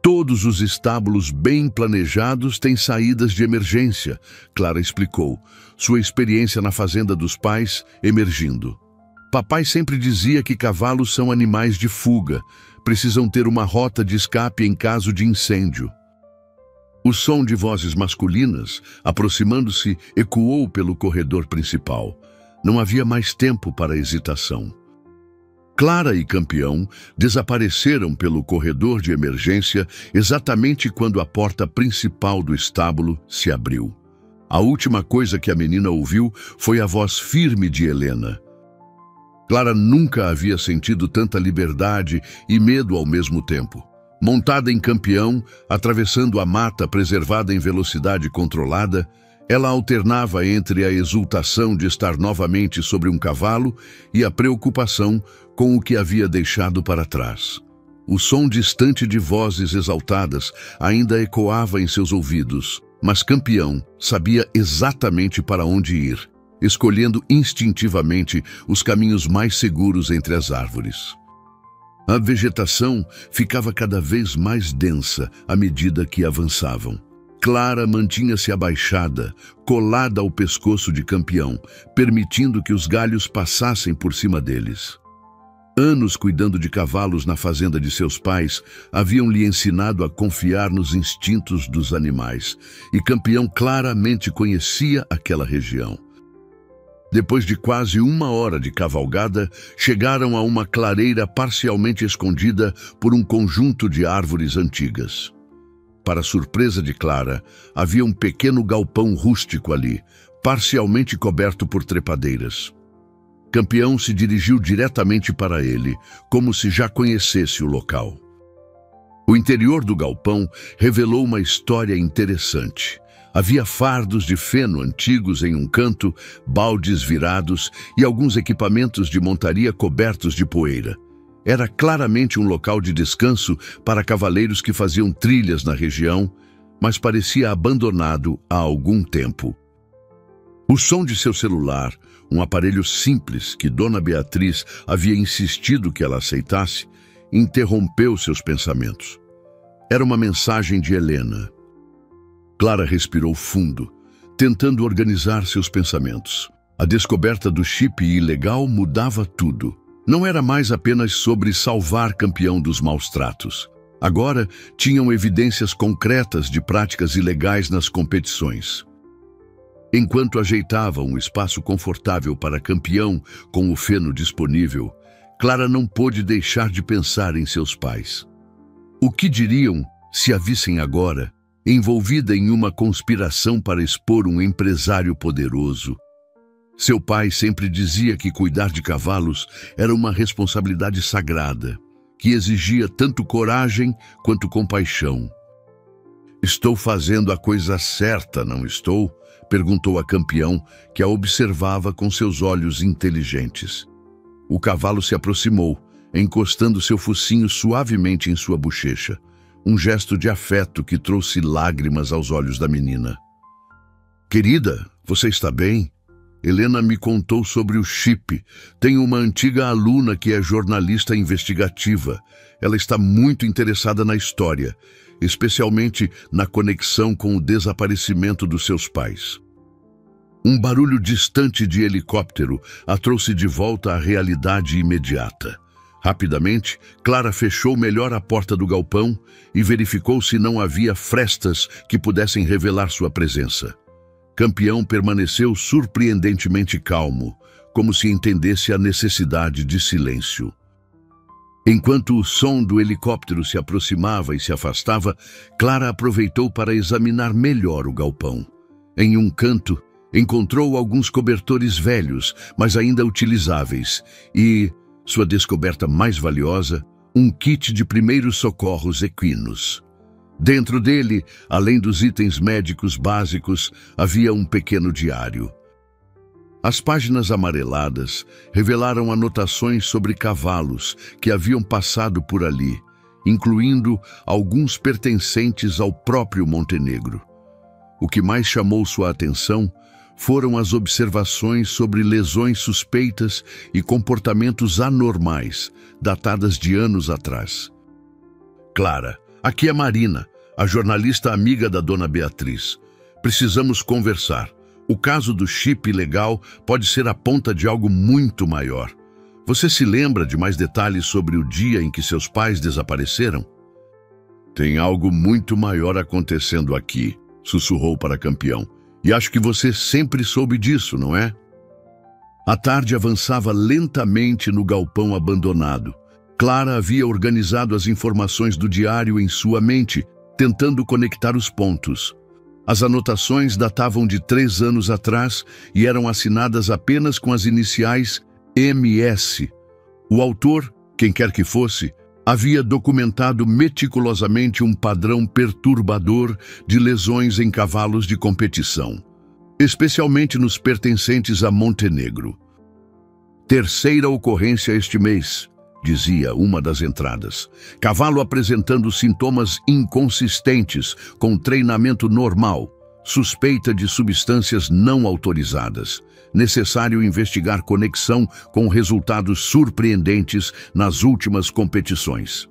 S1: Todos os estábulos bem planejados têm saídas de emergência, Clara explicou, sua experiência na fazenda dos pais emergindo. Papai sempre dizia que cavalos são animais de fuga, precisam ter uma rota de escape em caso de incêndio. O som de vozes masculinas, aproximando-se, ecoou pelo corredor principal. Não havia mais tempo para hesitação. Clara e Campeão desapareceram pelo corredor de emergência exatamente quando a porta principal do estábulo se abriu. A última coisa que a menina ouviu foi a voz firme de Helena. Clara nunca havia sentido tanta liberdade e medo ao mesmo tempo. Montada em Campeão, atravessando a mata preservada em velocidade controlada, ela alternava entre a exultação de estar novamente sobre um cavalo e a preocupação com o que havia deixado para trás. O som distante de vozes exaltadas ainda ecoava em seus ouvidos, mas Campeão sabia exatamente para onde ir, escolhendo instintivamente os caminhos mais seguros entre as árvores. A vegetação ficava cada vez mais densa à medida que avançavam. Clara mantinha-se abaixada, colada ao pescoço de Campeão, permitindo que os galhos passassem por cima deles. Anos cuidando de cavalos na fazenda de seus pais haviam lhe ensinado a confiar nos instintos dos animais, e Campeão claramente conhecia aquela região. Depois de quase 1 hora de cavalgada, chegaram a uma clareira parcialmente escondida por um conjunto de árvores antigas. Para surpresa de Clara, havia um pequeno galpão rústico ali, parcialmente coberto por trepadeiras. Campeão se dirigiu diretamente para ele, como se já conhecesse o local. O interior do galpão revelou uma história interessante. Havia fardos de feno antigos em um canto, baldes virados e alguns equipamentos de montaria cobertos de poeira. Era claramente um local de descanso para cavaleiros que faziam trilhas na região, mas parecia abandonado há algum tempo. O som de seu celular, um aparelho simples que Dona Beatriz havia insistido que ela aceitasse, interrompeu seus pensamentos. Era uma mensagem de Helena. Clara respirou fundo, tentando organizar seus pensamentos. A descoberta do chip ilegal mudava tudo. Não era mais apenas sobre salvar Campeão dos maus tratos. Agora tinham evidências concretas de práticas ilegais nas competições. Enquanto ajeitava um espaço confortável para Campeão com o feno disponível, Clara não pôde deixar de pensar em seus pais. O que diriam se a vissem agora, envolvida em uma conspiração para expor um empresário poderoso? Seu pai sempre dizia que cuidar de cavalos era uma responsabilidade sagrada, que exigia tanto coragem quanto compaixão. "Estou fazendo a coisa certa, não estou?" perguntou a Campeão, que a observava com seus olhos inteligentes. O cavalo se aproximou, encostando seu focinho suavemente em sua bochecha, um gesto de afeto que trouxe lágrimas aos olhos da menina. "Querida, você está bem? Helena me contou sobre o chip. Tenho uma antiga aluna que é jornalista investigativa. Ela está muito interessada na história, especialmente na conexão com o desaparecimento dos seus pais." Um barulho distante de helicóptero a trouxe de volta à realidade imediata. Rapidamente, Clara fechou melhor a porta do galpão e verificou se não havia frestas que pudessem revelar sua presença. Campeão permaneceu surpreendentemente calmo, como se entendesse a necessidade de silêncio. Enquanto o som do helicóptero se aproximava e se afastava, Clara aproveitou para examinar melhor o galpão. Em um canto, encontrou alguns cobertores velhos, mas ainda utilizáveis, e, sua descoberta mais valiosa, um kit de primeiros socorros equinos. Dentro dele, além dos itens médicos básicos, havia um pequeno diário. As páginas amareladas revelaram anotações sobre cavalos que haviam passado por ali, incluindo alguns pertencentes ao próprio Montenegro. O que mais chamou sua atenção foram as observações sobre lesões suspeitas e comportamentos anormais, datadas de anos atrás. "Clara, aqui é Marina, a jornalista amiga da Dona Beatriz. Precisamos conversar. O caso do chip ilegal pode ser a ponta de algo muito maior. Você se lembra de mais detalhes sobre o dia em que seus pais desapareceram?" "Tem algo muito maior acontecendo aqui", sussurrou para Campeão. "E acho que você sempre soube disso, não é?" A tarde avançava lentamente no galpão abandonado. Clara havia organizado as informações do diário em sua mente, tentando conectar os pontos. As anotações datavam de 3 anos atrás e eram assinadas apenas com as iniciais MS. O autor, quem quer que fosse, havia documentado meticulosamente um padrão perturbador de lesões em cavalos de competição, especialmente nos pertencentes a Montenegro. Terceira ocorrência este mês, dizia uma das entradas. Cavalo apresentando sintomas inconsistentes com treinamento normal, suspeita de substâncias não autorizadas. Necessário investigar conexão com resultados surpreendentes nas últimas competições.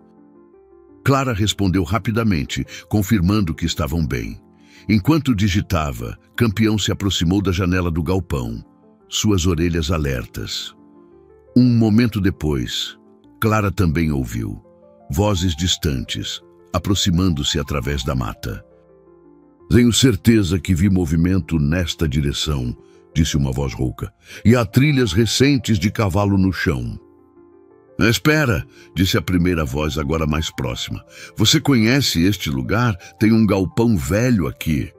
S1: Clara respondeu rapidamente, confirmando que estavam bem. Enquanto digitava, Campeão se aproximou da janela do galpão, suas orelhas alertas. Um momento depois, Clara também ouviu vozes distantes, aproximando-se através da mata. Tenho certeza que vi movimento nesta direção, disse uma voz rouca, e há trilhas recentes de cavalo no chão. Espera, disse a primeira voz agora mais próxima. Você conhece este lugar? Tem um galpão velho aqui.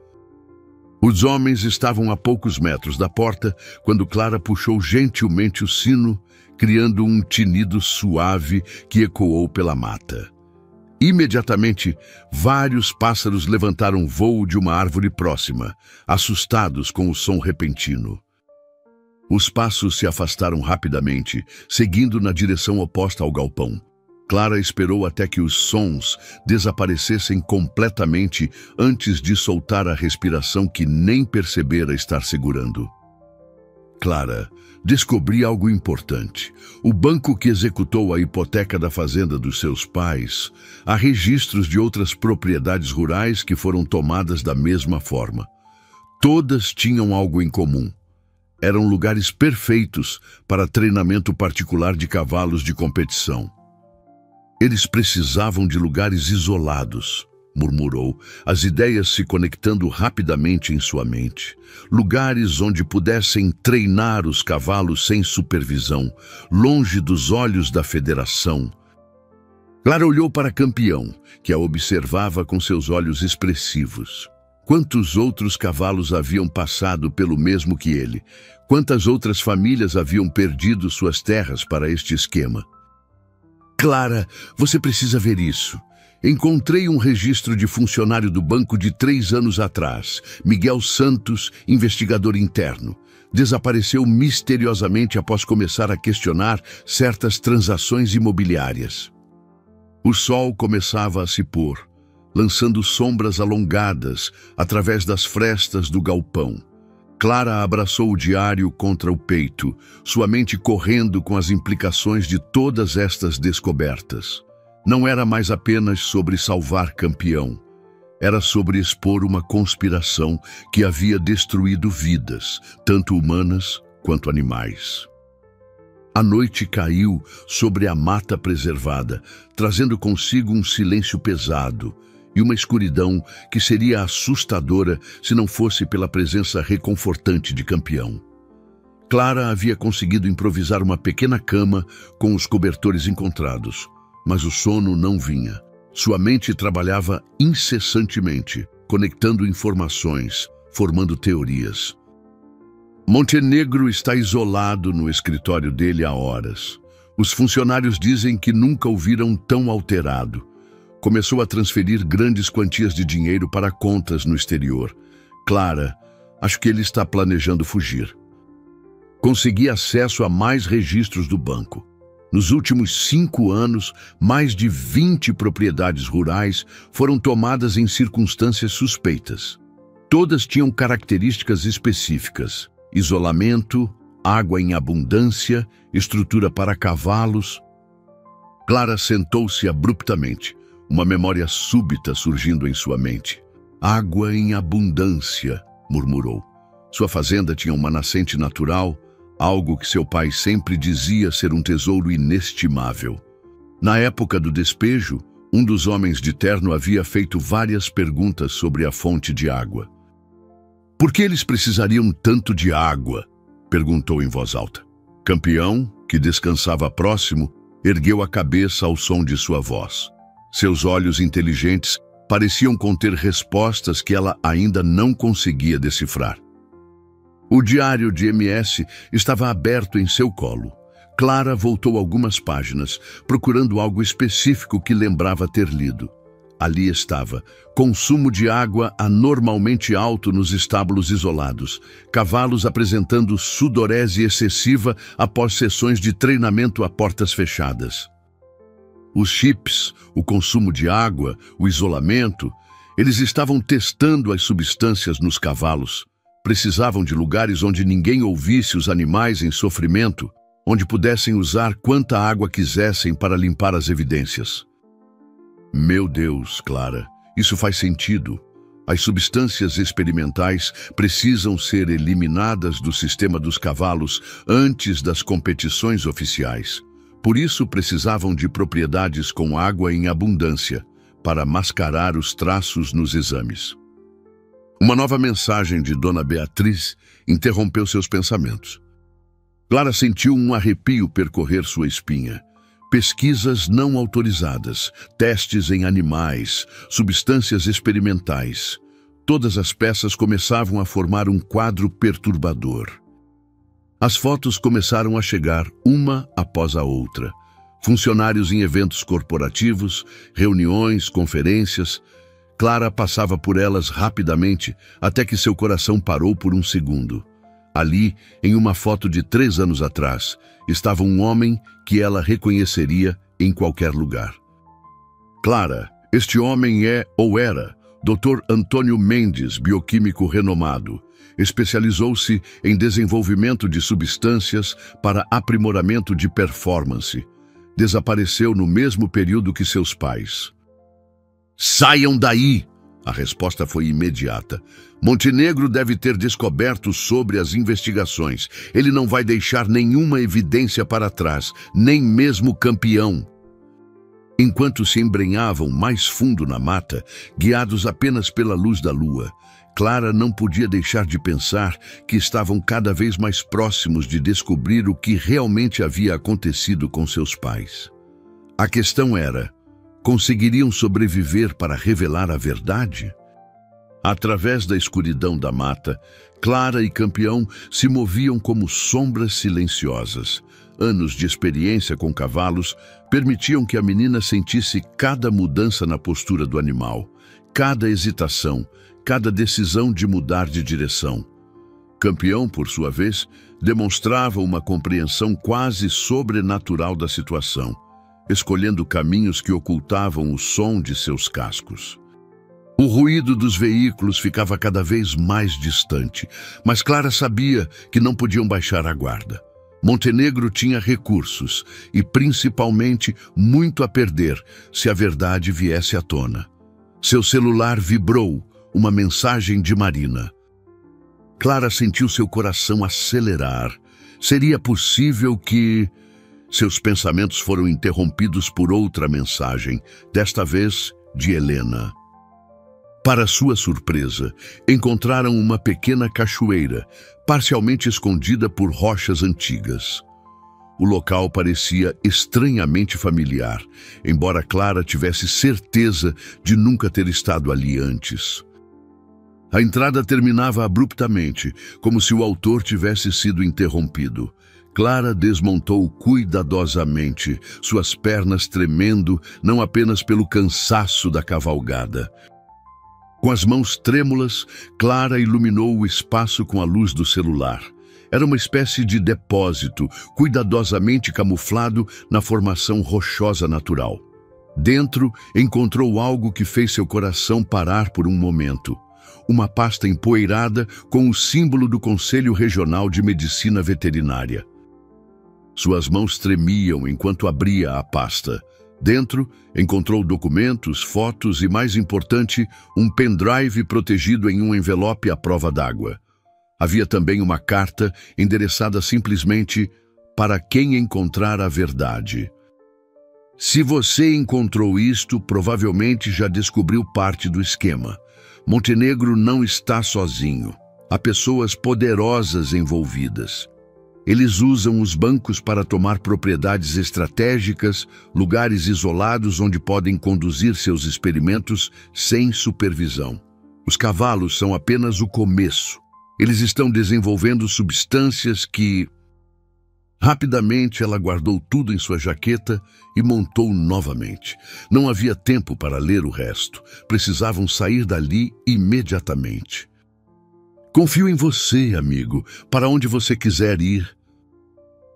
S1: Os homens estavam a poucos metros da porta quando Clara puxou gentilmente o sino, criando um tinido suave que ecoou pela mata. Imediatamente, vários pássaros levantaram voo de uma árvore próxima, assustados com o som repentino. Os passos se afastaram rapidamente, seguindo na direção oposta ao galpão. Clara esperou até que os sons desaparecessem completamente antes de soltar a respiração que nem percebera estar segurando. Clara descobri algo importante. O banco que executou a hipoteca da fazenda dos seus pais, há registros de outras propriedades rurais que foram tomadas da mesma forma. Todas tinham algo em comum. Eram lugares perfeitos para treinamento particular de cavalos de competição. Eles precisavam de lugares isolados, murmurou, as ideias se conectando rapidamente em sua mente. Lugares onde pudessem treinar os cavalos sem supervisão, longe dos olhos da federação. Clara olhou para Campeão, que a observava com seus olhos expressivos. Quantos outros cavalos haviam passado pelo mesmo que ele? Quantas outras famílias haviam perdido suas terras para este esquema? Clara, você precisa ver isso. Encontrei um registro de funcionário do banco de 3 anos atrás, Miguel Santos, investigador interno. Desapareceu misteriosamente após começar a questionar certas transações imobiliárias. O sol começava a se pôr, lançando sombras alongadas através das frestas do galpão. Clara abraçou o diário contra o peito, sua mente correndo com as implicações de todas estas descobertas. Não era mais apenas sobre salvar Campeão. Era sobre expor uma conspiração que havia destruído vidas, tanto humanas quanto animais. A noite caiu sobre a mata preservada, trazendo consigo um silêncio pesado e uma escuridão que seria assustadora se não fosse pela presença reconfortante de Campeão. Clara havia conseguido improvisar uma pequena cama com os cobertores encontrados, mas o sono não vinha. Sua mente trabalhava incessantemente, conectando informações, formando teorias. Montenegro está isolado no escritório dele há horas. Os funcionários dizem que nunca o viram tão alterado. Começou a transferir grandes quantias de dinheiro para contas no exterior. Clara, acho que ele está planejando fugir. Consegui acesso a mais registros do banco. Nos últimos 5 anos, mais de 20 propriedades rurais foram tomadas em circunstâncias suspeitas. Todas tinham características específicas: isolamento, água em abundância, estrutura para cavalos. Clara sentou-se abruptamente, uma memória súbita surgindo em sua mente. Água em abundância, murmurou. Sua fazenda tinha uma nascente natural, algo que seu pai sempre dizia ser um tesouro inestimável. Na época do despejo, um dos homens de terno havia feito várias perguntas sobre a fonte de água. Por que eles precisariam tanto de água? Perguntou em voz alta. Campeão, que descansava próximo, ergueu a cabeça ao som de sua voz. Seus olhos inteligentes pareciam conter respostas que ela ainda não conseguia decifrar. O diário de MS estava aberto em seu colo. Clara voltou algumas páginas, procurando algo específico que lembrava ter lido. Ali estava: consumo de água anormalmente alto nos estábulos isolados, cavalos apresentando sudorese excessiva após sessões de treinamento a portas fechadas. Os chips, o consumo de água, o isolamento, eles estavam testando as substâncias nos cavalos. Precisavam de lugares onde ninguém ouvisse os animais em sofrimento, onde pudessem usar quanta água quisessem para limpar as evidências. Meu Deus, Clara, isso faz sentido. As substâncias experimentais precisam ser eliminadas do sistema dos cavalos antes das competições oficiais. Por isso precisavam de propriedades com água em abundância, para mascarar os traços nos exames. Uma nova mensagem de Dona Beatriz interrompeu seus pensamentos. Clara sentiu um arrepio percorrer sua espinha. Pesquisas não autorizadas, testes em animais, substâncias experimentais. Todas as peças começavam a formar um quadro perturbador. As fotos começaram a chegar uma após a outra. Funcionários em eventos corporativos, reuniões, conferências. Clara passava por elas rapidamente até que seu coração parou por um segundo. Ali, em uma foto de 3 anos atrás, estava um homem que ela reconheceria em qualquer lugar. Clara, este homem é ou era Dr. Antônio Mendes, bioquímico renomado. Especializou-se em desenvolvimento de substâncias para aprimoramento de performance. Desapareceu no mesmo período que seus pais. Saiam daí! A resposta foi imediata. Montenegro deve ter descoberto sobre as investigações. Ele não vai deixar nenhuma evidência para trás, nem mesmo campeão. Enquanto se embrenhavam mais fundo na mata, guiados apenas pela luz da lua, Clara não podia deixar de pensar que estavam cada vez mais próximos de descobrir o que realmente havia acontecido com seus pais. A questão era: conseguiriam sobreviver para revelar a verdade? Através da escuridão da mata, Clara e Campeão se moviam como sombras silenciosas. Anos de experiência com cavalos permitiam que a menina sentisse cada mudança na postura do animal, cada hesitação, cada decisão de mudar de direção. Campeão, por sua vez, demonstrava uma compreensão quase sobrenatural da situação, escolhendo caminhos que ocultavam o som de seus cascos. O ruído dos veículos ficava cada vez mais distante, mas Clara sabia que não podiam baixar a guarda. Montenegro tinha recursos e, principalmente, muito a perder se a verdade viesse à tona. Seu celular vibrou, uma mensagem de Marina. Clara sentiu seu coração acelerar. Seria possível que... Seus pensamentos foram interrompidos por outra mensagem, desta vez de Helena. Para sua surpresa, encontraram uma pequena cachoeira, parcialmente escondida por rochas antigas. O local parecia estranhamente familiar, embora Clara tivesse certeza de nunca ter estado ali antes. A entrada terminava abruptamente, como se o autor tivesse sido interrompido. Clara desmontou cuidadosamente, suas pernas tremendo, não apenas pelo cansaço da cavalgada. Com as mãos trêmulas, Clara iluminou o espaço com a luz do celular. Era uma espécie de depósito, cuidadosamente camuflado na formação rochosa natural. Dentro, encontrou algo que fez seu coração parar por um momento. Uma pasta empoeirada com o símbolo do Conselho Regional de Medicina Veterinária. Suas mãos tremiam enquanto abria a pasta. Dentro, encontrou documentos, fotos e, mais importante, um pendrive protegido em um envelope à prova d'água. Havia também uma carta endereçada simplesmente para quem encontrar a verdade. Se você encontrou isto, provavelmente já descobriu parte do esquema. Montenegro não está sozinho. Há pessoas poderosas envolvidas. Eles usam os bancos para tomar propriedades estratégicas, lugares isolados onde podem conduzir seus experimentos sem supervisão. Os cavalos são apenas o começo. Eles estão desenvolvendo substâncias que... Rapidamente ela guardou tudo em sua jaqueta e montou novamente. Não havia tempo para ler o resto. Precisavam sair dali imediatamente. Confio em você, amigo, para onde você quiser ir.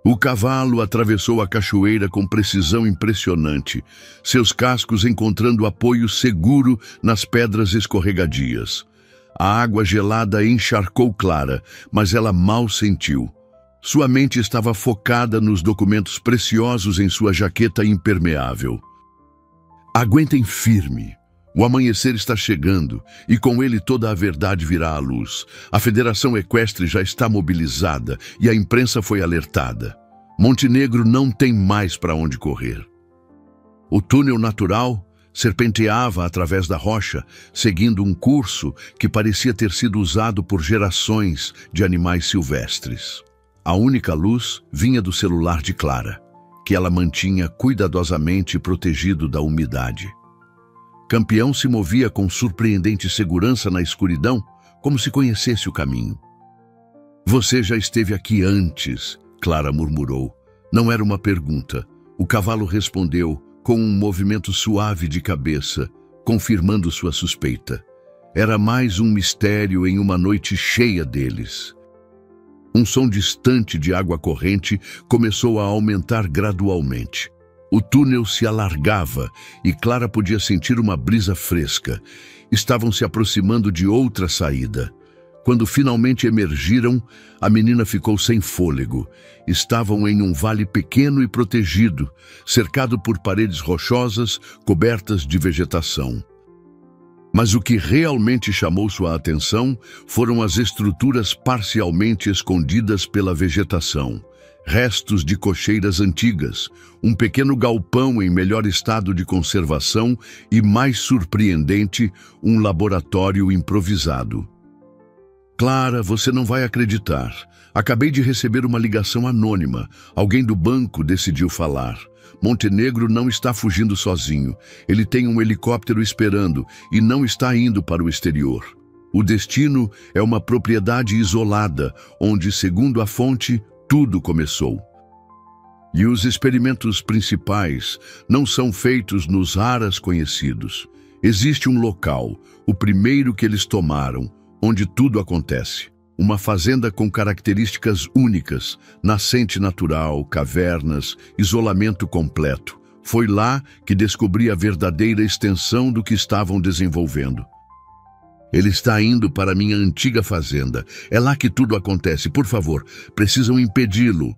S1: O cavalo atravessou a cachoeira com precisão impressionante, seus cascos encontrando apoio seguro nas pedras escorregadias. A água gelada encharcou Clara, mas ela mal sentiu. Sua mente estava focada nos documentos preciosos em sua jaqueta impermeável. Aguentem firme. O amanhecer está chegando e com ele toda a verdade virá à luz. A Federação Equestre já está mobilizada e a imprensa foi alertada. Montenegro não tem mais para onde correr. O túnel natural serpenteava através da rocha, seguindo um curso que parecia ter sido usado por gerações de animais silvestres. A única luz vinha do celular de Clara, que ela mantinha cuidadosamente protegido da umidade. Campeão se movia com surpreendente segurança na escuridão, como se conhecesse o caminho. Você já esteve aqui antes, Clara murmurou. Não era uma pergunta. O cavalo respondeu com um movimento suave de cabeça, confirmando sua suspeita. Era mais um mistério em uma noite cheia deles. Um som distante de água corrente começou a aumentar gradualmente. O túnel se alargava e Clara podia sentir uma brisa fresca. Estavam se aproximando de outra saída. Quando finalmente emergiram, a menina ficou sem fôlego. Estavam em um vale pequeno e protegido, cercado por paredes rochosas cobertas de vegetação. Mas o que realmente chamou sua atenção foram as estruturas parcialmente escondidas pela vegetação. Restos de cocheiras antigas, um pequeno galpão em melhor estado de conservação e, mais surpreendente, um laboratório improvisado. Clara, você não vai acreditar. Acabei de receber uma ligação anônima. Alguém do banco decidiu falar. Montenegro não está fugindo sozinho. Ele tem um helicóptero esperando e não está indo para o exterior. O destino é uma propriedade isolada, onde, segundo a fonte, tudo começou. E os experimentos principais não são feitos nos aras conhecidos. Existe um local, o primeiro que eles tomaram, onde tudo acontece. Uma fazenda com características únicas, nascente natural, cavernas, isolamento completo. Foi lá que descobri a verdadeira extensão do que estavam desenvolvendo. Ele está indo para minha antiga fazenda. É lá que tudo acontece. Por favor, precisam impedi-lo.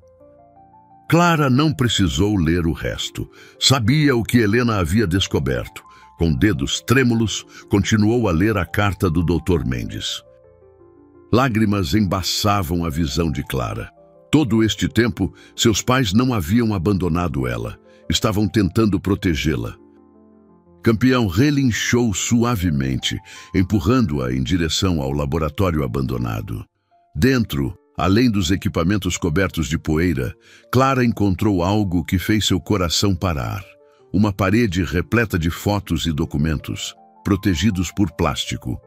S1: Clara não precisou ler o resto. Sabia o que Helena havia descoberto. Com dedos trêmulos, continuou a ler a carta do Dr. Mendes. Lágrimas embaçavam a visão de Clara. Todo este tempo, seus pais não haviam abandonado ela. Estavam tentando protegê-la. Campeão relinchou suavemente, empurrando-a em direção ao laboratório abandonado. Dentro, além dos equipamentos cobertos de poeira, Clara encontrou algo que fez seu coração parar. Uma parede repleta de fotos e documentos, protegidos por plástico.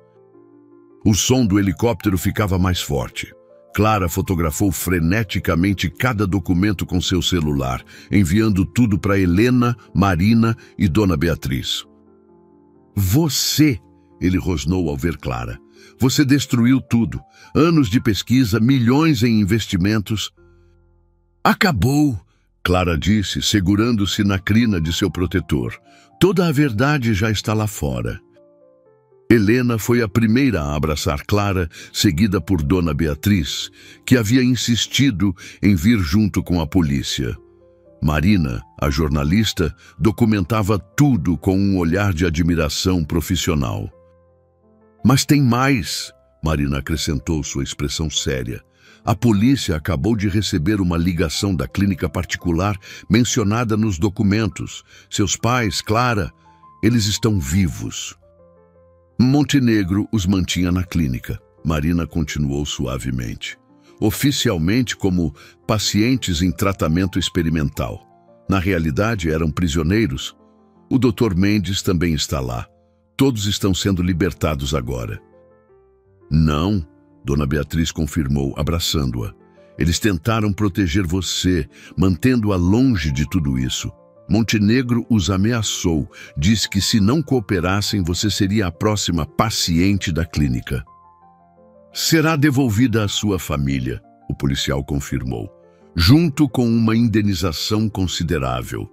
S1: O som do helicóptero ficava mais forte. Clara fotografou freneticamente cada documento com seu celular, enviando tudo para Helena, Marina e Dona Beatriz. Você, ele rosnou ao ver Clara. Você destruiu tudo. Anos de pesquisa, milhões em investimentos. Acabou, Clara disse, segurando-se na crina de seu protetor. Toda a verdade já está lá fora. Helena foi a primeira a abraçar Clara, seguida por Dona Beatriz, que havia insistido em vir junto com a polícia. Marina, a jornalista, documentava tudo com um olhar de admiração profissional. Mas tem mais, Marina acrescentou sua expressão séria. A polícia acabou de receber uma ligação da clínica particular mencionada nos documentos. Seus pais, Clara, eles estão vivos. Montenegro os mantinha na clínica. Marina continuou suavemente. Oficialmente como pacientes em tratamento experimental. Na realidade, eram prisioneiros. O Dr. Mendes também está lá. Todos estão sendo libertados agora. Não, Dona Beatriz confirmou, abraçando-a. Eles tentaram proteger você, mantendo-a longe de tudo isso. Montenegro os ameaçou, disse que se não cooperassem, você seria a próxima paciente da clínica. Será devolvida à sua família, o policial confirmou, junto com uma indenização considerável.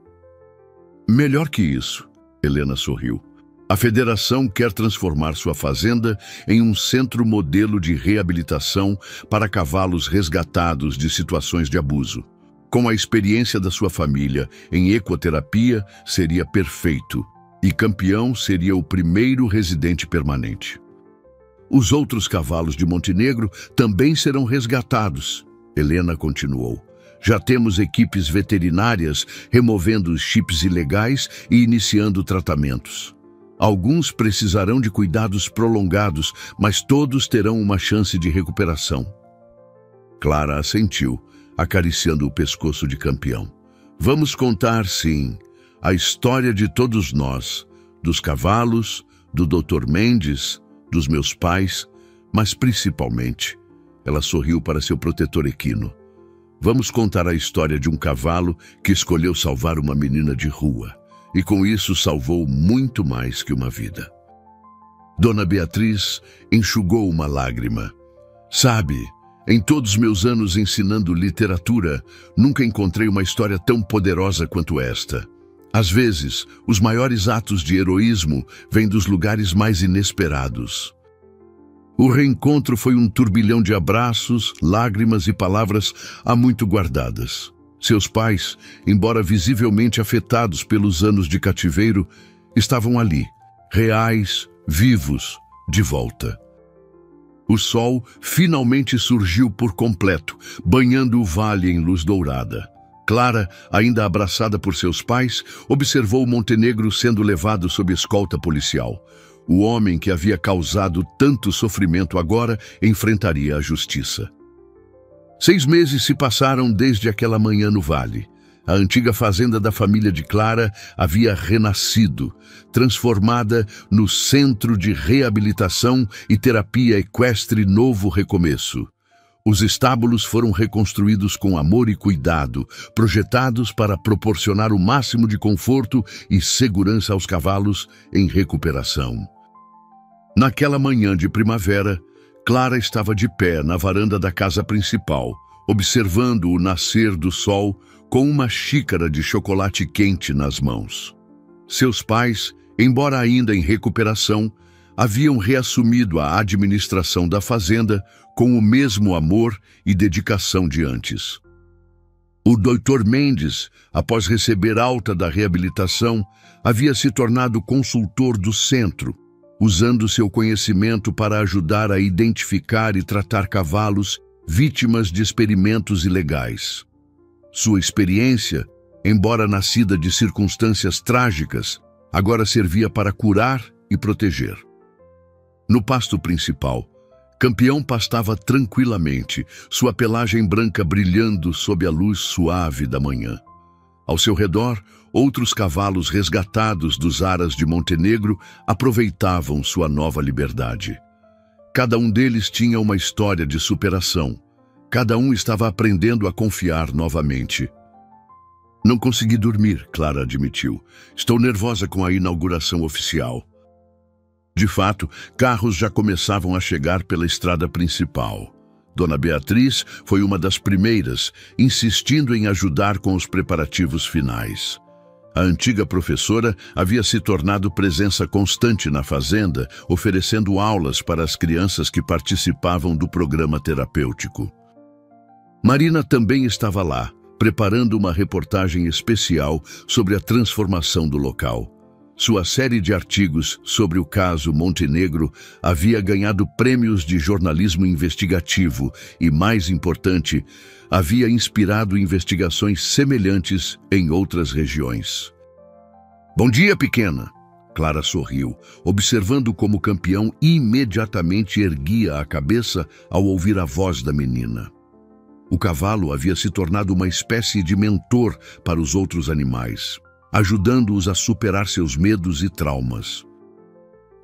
S1: Melhor que isso, Helena sorriu. A federação quer transformar sua fazenda em um centro modelo de reabilitação para cavalos resgatados de situações de abuso. Com a experiência da sua família em ecoterapia, seria perfeito, e Campeão seria o primeiro residente permanente. Os outros cavalos de Montenegro também serão resgatados, Helena continuou. Já temos equipes veterinárias removendo os chips ilegais e iniciando tratamentos. Alguns precisarão de cuidados prolongados, mas todos terão uma chance de recuperação. Clara assentiu, acariciando o pescoço de Campeão. Vamos contar, sim, a história de todos nós, dos cavalos, do Dr. Mendes, dos meus pais, mas principalmente, ela sorriu para seu protetor equino. Vamos contar a história de um cavalo que escolheu salvar uma menina de rua, e com isso salvou muito mais que uma vida. Dona Beatriz enxugou uma lágrima. Sabe, em todos meus anos ensinando literatura, nunca encontrei uma história tão poderosa quanto esta. Às vezes, os maiores atos de heroísmo vêm dos lugares mais inesperados. O reencontro foi um turbilhão de abraços, lágrimas e palavras há muito guardadas. Seus pais, embora visivelmente afetados pelos anos de cativeiro, estavam ali, reais, vivos, de volta. O sol finalmente surgiu por completo, banhando o vale em luz dourada. Clara, ainda abraçada por seus pais, observou Montenegro sendo levado sob escolta policial. O homem que havia causado tanto sofrimento agora enfrentaria a justiça. 6 meses se passaram desde aquela manhã no vale. A antiga fazenda da família de Clara havia renascido, transformada no centro de reabilitação e terapia equestre Novo Recomeço. Os estábulos foram reconstruídos com amor e cuidado, projetados para proporcionar o máximo de conforto e segurança aos cavalos em recuperação. Naquela manhã de primavera, Clara estava de pé na varanda da casa principal, observando o nascer do sol com uma xícara de chocolate quente nas mãos. Seus pais, embora ainda em recuperação, haviam reassumido a administração da fazenda com o mesmo amor e dedicação de antes. O Dr. Mendes, após receber alta da reabilitação, havia se tornado consultor do centro, usando seu conhecimento para ajudar a identificar e tratar cavalos vítimas de experimentos ilegais. Sua experiência, embora nascida de circunstâncias trágicas, agora servia para curar e proteger. No pasto principal, Campeão pastava tranquilamente, sua pelagem branca brilhando sob a luz suave da manhã. Ao seu redor, outros cavalos resgatados dos aras de Montenegro aproveitavam sua nova liberdade. Cada um deles tinha uma história de superação. Cada um estava aprendendo a confiar novamente. Não consegui dormir, Clara admitiu. Estou nervosa com a inauguração oficial. De fato, carros já começavam a chegar pela estrada principal. Dona Beatriz foi uma das primeiras, insistindo em ajudar com os preparativos finais. A antiga professora havia se tornado presença constante na fazenda, oferecendo aulas para as crianças que participavam do programa terapêutico. Marina também estava lá, preparando uma reportagem especial sobre a transformação do local. Sua série de artigos sobre o caso Montenegro havia ganhado prêmios de jornalismo investigativo e, mais importante, havia inspirado investigações semelhantes em outras regiões. Bom dia, pequena! Clara sorriu, observando como Campeão imediatamente erguia a cabeça ao ouvir a voz da menina. O cavalo havia se tornado uma espécie de mentor para os outros animais, ajudando-os a superar seus medos e traumas.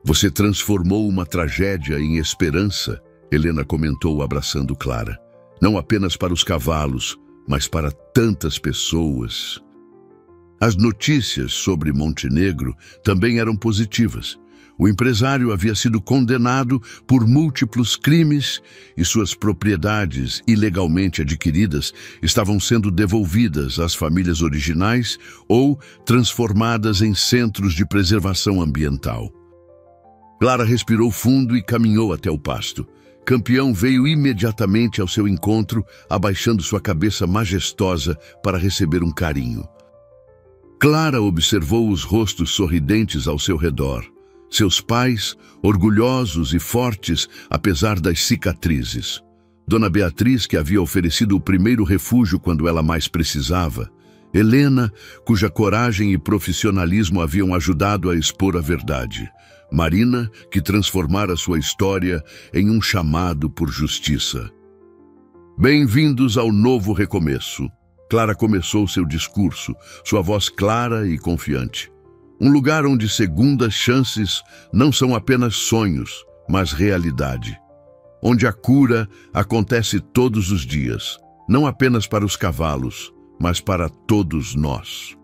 S1: Você transformou uma tragédia em esperança, Helena comentou abraçando Clara. não apenas para os cavalos, mas para tantas pessoas. As notícias sobre Montenegro também eram positivas. O empresário havia sido condenado por múltiplos crimes e suas propriedades ilegalmente adquiridas estavam sendo devolvidas às famílias originais ou transformadas em centros de preservação ambiental. Clara respirou fundo e caminhou até o pasto. Campeão veio imediatamente ao seu encontro, abaixando sua cabeça majestosa para receber um carinho. Clara observou os rostos sorridentes ao seu redor. Seus pais, orgulhosos e fortes, apesar das cicatrizes. Dona Beatriz, que havia oferecido o primeiro refúgio quando ela mais precisava. Helena, cuja coragem e profissionalismo haviam ajudado a expor a verdade. Marina, que transformara sua história em um chamado por justiça. Bem-vindos ao novo recomeço. Clara começou seu discurso, sua voz clara e confiante. Um lugar onde segundas chances não são apenas sonhos, mas realidade. Onde a cura acontece todos os dias, não apenas para os cavalos, mas para todos nós.